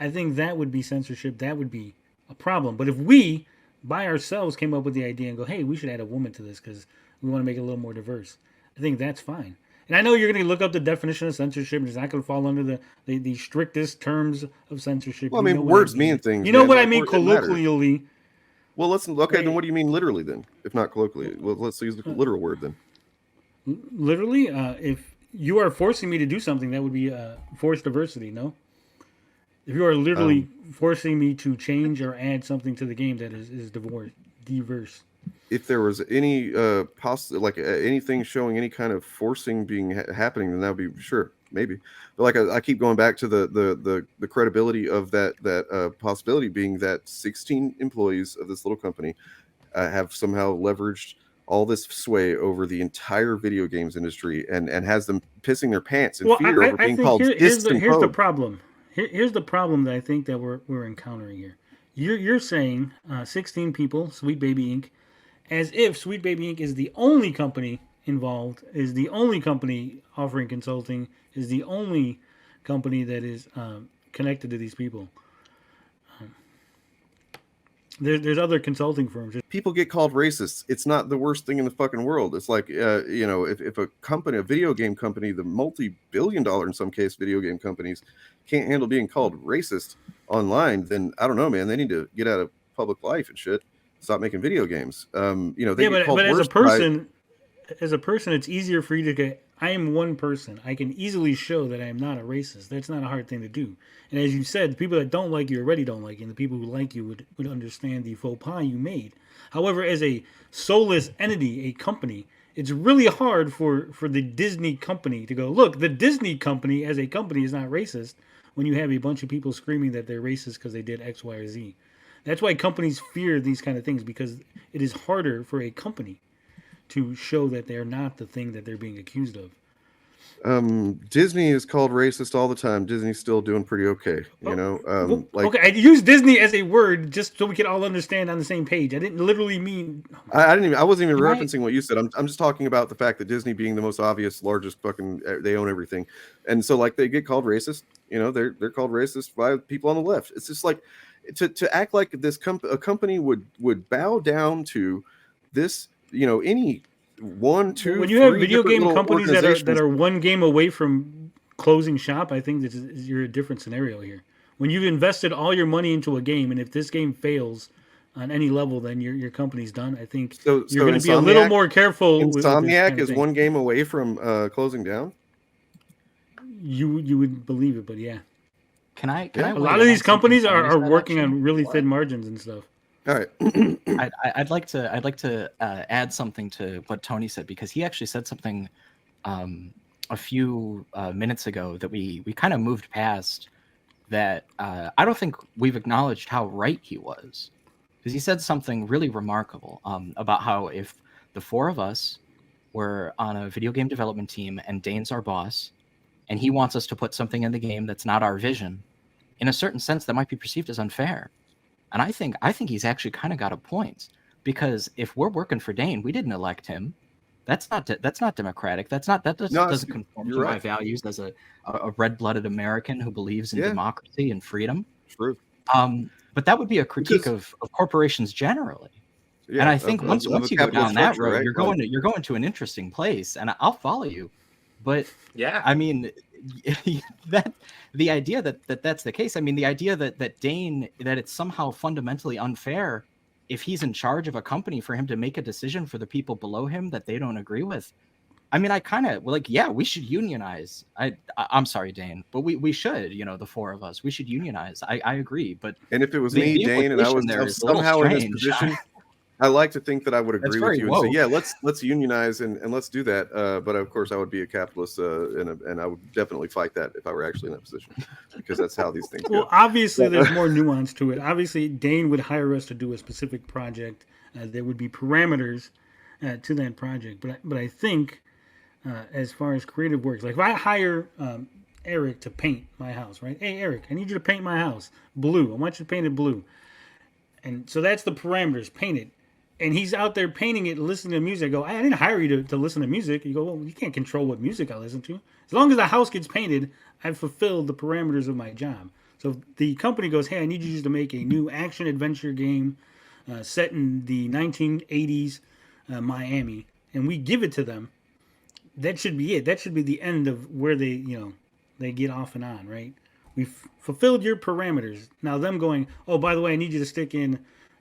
I think that would be censorship. That would be a problem. But if we by ourselves came up with the idea and go, "Hey, we should add a woman to this because we want to make it a little more diverse," I think that's fine. And I know you're going to look up the definition of censorship, and it's not going to fall under the strictest terms of censorship. Well, I mean, words mean things. You know what I mean colloquially. Well, okay. Then what do you mean literally then? If not colloquially, well, let's use the literal word then. Literally, if you are forcing me to do something, that would be forced diversity. No. If you are literally forcing me to change or add something to the game that is diverse. If there was any anything showing any kind of forcing being happening, then that would be sure, maybe. But like I keep going back to the credibility of that possibility being that 16 employees of this little company have somehow leveraged all this sway over the entire video games industry and has them pissing their pants in fear over being called here's the problem. Here's the problem that I think that we're encountering here. You're saying 16 people, Sweet Baby Inc., as if Sweet Baby Inc. is the only company involved, is the only company offering consulting, is the only company that is connected to these people. There's other consulting firms. People get called racists. It's not the worst thing in the fucking world. It's like, if a company, a video game company, the multi-billion-dollar in some case video game companies can't handle being called racist online, then I don't know, man. They need to get out of public life and shit. Stop making video games. They get called but as a person, it's easier for you to get. I am one person. I can easily show that I am not a racist. That's not a hard thing to do. And as you said, the people that don't like you already don't like you, and the people who like you would understand the faux pas you made. However, as a soulless entity, a company, it's really hard for the Disney company to go, look, the Disney company as a company is not racist when you have a bunch of people screaming that they're racist because they did X, Y, or Z. That's why companies fear these kind of things, because it is harder for a company to show that they're not the thing that they're being accused of. Disney is called racist all the time. Disney's still doing pretty okay, you know. Okay, I used Disney as a word just so we can all understand on the same page. I didn't literally mean. I wasn't even Right. referencing what you said. I'm just talking about the fact that Disney being the most obvious, largest fucking, they own everything, and so like they get called racist. You know, they're called racist by people on the left. It's just like to act like this a company would bow down to this. You know, any one, two, When you have three video different game little companies that organizations. are one game away from closing shop, I think you're a different scenario here. When you've invested all your money into a game, and if this game fails on any level, then your company's done. I think So you're going to be a little Insomniac- more careful. With this Insomniac kind of is thing. one game away from closing down. You would believe it, but yeah, Can I? Yeah. I a weigh lot in of on these companies something are Tony said, working actually? on really thin margins and stuff. All right. I'd like to add something to what Tony said, because he actually said something a few minutes ago that we kind of moved past, that I don't think we've acknowledged how right he was, because he said something really remarkable about how if the four of us were on a video game development team and Dane's our boss and he wants us to put something in the game that's not our vision, in a certain sense that might be perceived as unfair. And I think he's actually kind of got a point, because if we're working for Dane, we didn't elect him. That's not democratic. That doesn't conform to you're my right. values as a red-blooded American who believes in Yeah. democracy and freedom. True. But that would be a critique Because- of corporations generally. Yeah, And I think of once a you go down capitalist that structure, road, right? you're going to an interesting place, and I'll follow you. But Yeah. I mean, the idea that that's the case. I mean, the idea that Dane, that it's somehow fundamentally unfair if he's in charge of a company for him to make a decision for the people below him that they don't agree with. I mean, I kind of yeah, we should unionize. I'm sorry, Dane, but we should, the four of us, we should unionize. I agree, but And if it was the me, Dane, and I was implication there is a little somehow in this strange. position, I like to think that I would That's agree with very you and say, woke. yeah, let's unionize and let's do that. But of course, I would be a capitalist, and I would definitely fight that if I were actually in that position, because that's how these things Well, go. obviously, there's more nuance to it. Obviously, Dane would hire us to do a specific project. There would be parameters to that project. But I think, as far as creative works, like if I hire Eric to paint my house, right? Hey, Eric, I need you to paint my house blue. I want you to paint it blue. And so that's the parameters, paint it. And he's out there painting it, listening to music. I go, I didn't hire you to listen to music. You go, well, you can't control what music I listen to. As long as the house gets painted, I've fulfilled the parameters of my job. So if the company goes, hey, I need you to make a new action-adventure game set in the 1980s Miami, and we give it to them, that should be it. That should be the end of where they get off and on, right? We've fulfilled your parameters. Now them going, oh, by the way, I need you to stick in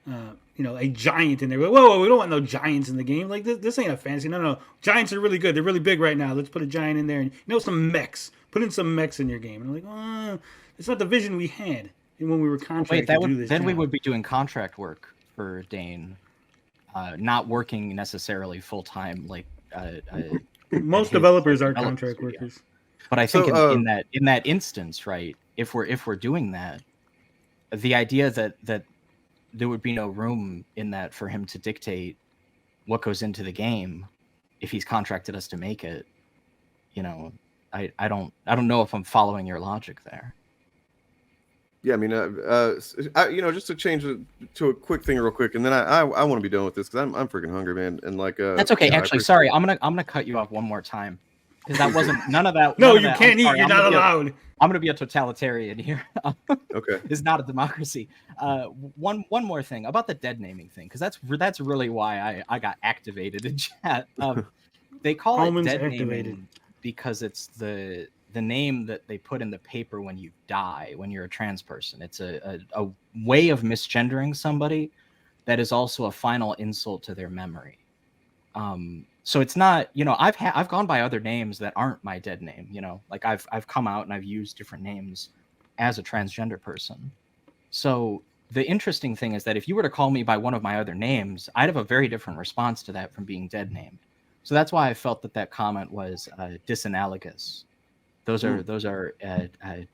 a giant in there. Whoa, we don't want no giants in the game. Like this ain't a fantasy. No. Giants are really good. They're really big right now. Let's put a giant in there and some mechs. Put in some mechs in your game. And I'm like, it's not the vision we had when we were contracted to do this. We would be doing contract work for Dane, not working necessarily full time like most developers are developers, contract yeah. workers. But I think So, in that instance, right? If we're doing that, the idea that there would be no room in that for him to dictate what goes into the game if he's contracted us to make it, I don't know if I'm following your logic there. Yeah, I mean, just to change it to a quick thing real quick, and then I want to be done with this because I'm freaking hungry, man. And like, that's okay. Actually, sorry, I'm gonna cut you off one more time because that wasn't none of that. No, none of you that- can't I'm eat. sorry, You're not allowed. I'm gonna be a totalitarian here. Okay. It's not a democracy. One more thing about the dead naming thing, because that's really why I got activated in chat. They call Almonds it dead activated. naming because it's the name that they put in the paper when you die, when you're a trans person. It's a way of misgendering somebody that is also a final insult to their memory. So it's not, I've gone by other names that aren't my dead name, like I've come out and I've used different names as a transgender person. So the interesting thing is that if you were to call me by one of my other names, I'd have a very different response to that from being dead named. So that's why I felt that comment was disanalogous. Those are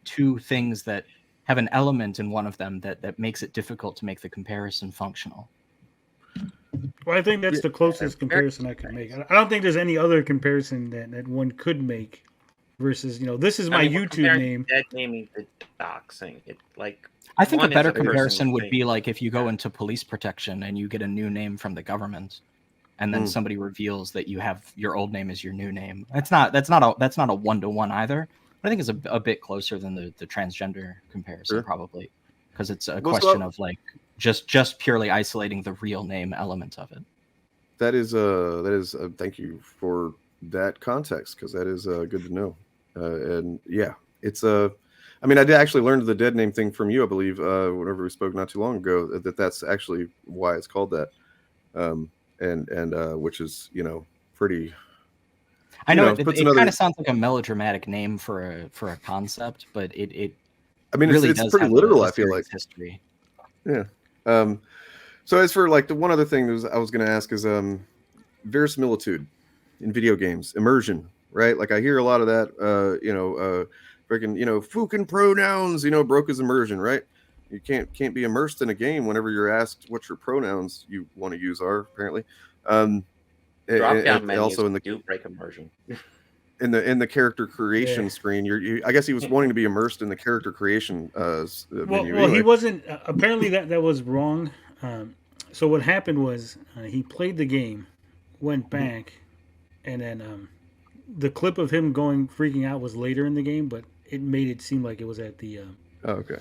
two things that have an element in one of them that makes it difficult to make the comparison functional. Well, I think that's the closest comparison I could make. I don't think there's any other comparison that one could make versus this is my I mean, we're YouTube comparing name. Dead naming to doxing. It like I think a one is better person comparison would saying- be like if you go into police protection and you get a new name from the government, and then somebody reveals that you have your old name is your new name. That's not a 1-to-1 either. But I think it's a bit closer than the transgender comparison, Sure. probably, because it's a Well, so- question of like just purely isolating the real name element of it. That is thank you for that context, because that is good to know. And yeah, it's I mean, I did actually learn the dead name thing from you, I believe, whenever we spoke not too long ago, that's actually why it's called that. And which is pretty. I know puts it another- kind of sounds like a melodramatic name for a concept, but it I mean, really it's does pretty have literal. a I feel like. serious history. Yeah. So as for like the one other thing I was going to ask is verisimilitude in video games, immersion, right? Like I hear a lot of that. Freaking Fukin pronouns. Broke his immersion, right? You can't be immersed in a game whenever you're asked what your pronouns you want to use are, apparently. Drop down menus also in the do break immersion. in the character creation screen. I guess he was wanting to be immersed in the character creation menu. Well, anyway. he wasn't. Apparently, that was wrong. So what happened was he played the game, went back, and then the clip of him freaking out was later in the game, but it made it seem like it was at the. Oh, okay.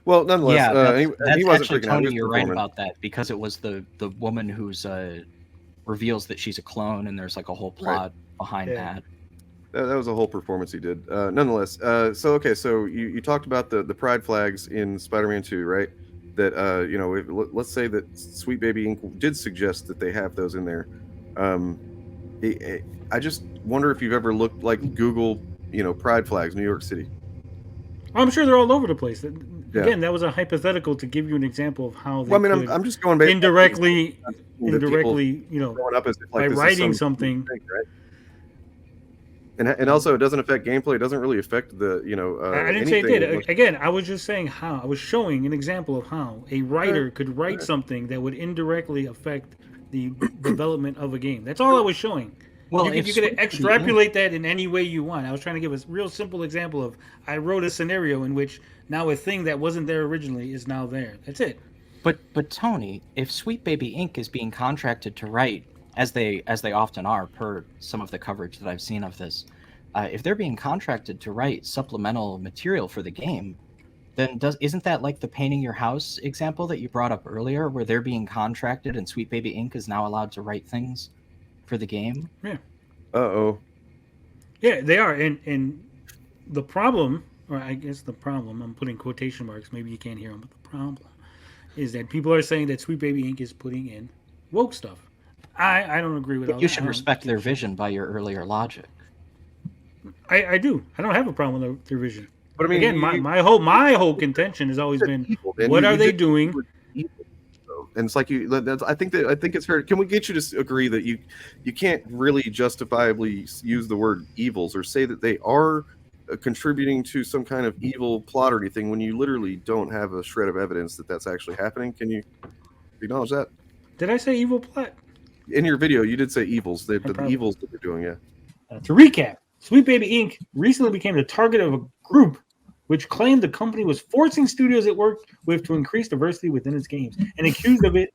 Well, nonetheless, Yeah, that's he wasn't actually, freaking out. He Tony, was you're right performing. about that, because it was the woman who's reveals that she's a clone, and there's like a whole plot behind that. That was a whole performance he did. Nonetheless, so you talked about the pride flags in Spider-Man 2, right? That let's say that Sweet Baby Inc. did suggest that they have those in there. I just wonder if you've ever looked like Google, pride flags, New York City. I'm sure they're all over the place. Again, that was a hypothetical to give you an example of how they Well, I mean, could I'm just going based indirectly, growing up as if, like, by this is writing some something. thing, right? And also, it doesn't affect gameplay. It doesn't really affect the I didn't say it did. Again, I was just saying how. I was showing an example of how a writer could write something that would indirectly affect the development of a game. That's all I was showing. Well, you could extrapolate that in any way you want. I was trying to give a real simple example of I wrote a scenario in which now a thing that wasn't there originally is now there. That's it. But Tony, if Sweet Baby Inc. is being contracted to write, as they often are per some of the coverage that I've seen of this, if they're being contracted to write supplemental material for the game, then isn't that like the painting your house example that you brought up earlier, where they're being contracted and Sweet Baby Inc. is now allowed to write things for the game? Yeah. Uh-oh. Yeah, they are. And the problem, or I guess the problem, I'm putting quotation marks, maybe you can't hear them, but the problem is that people are saying that Sweet Baby Inc. is putting in woke stuff. I don't agree with But all you that. should respect their vision by your earlier logic. I do. I don't have a problem with their vision. But I mean, again, my whole contention has always been, what are they doing? And it's like I think it's fair. Can we get you to agree that you can't really justifiably use the word evils or say that they are contributing to some kind of evil plot or anything when you literally don't have a shred of evidence that that's actually happening? Can you acknowledge that? Did I say evil plot? In your video, you did say evils. The evils that they're doing, yeah. To recap, Sweet Baby Inc. recently became the target of a group which claimed the company was forcing studios it worked with to increase diversity within its games and accused of it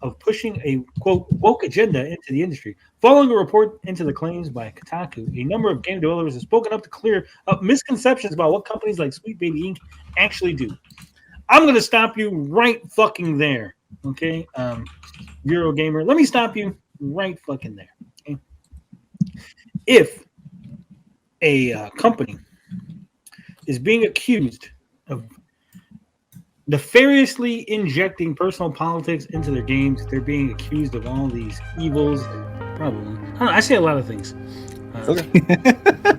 of pushing a, quote, woke agenda into the industry. Following a report into the claims by Kotaku, a number of game developers have spoken up to clear up misconceptions about what companies like Sweet Baby Inc. actually do. I'm going to stop you right fucking there, okay? Eurogamer, let me stop you right fucking there, okay? If a company is being accused of nefariously injecting personal politics into their games, they're being accused of all these evils. Probably. I don't know, I say a lot of things. Okay.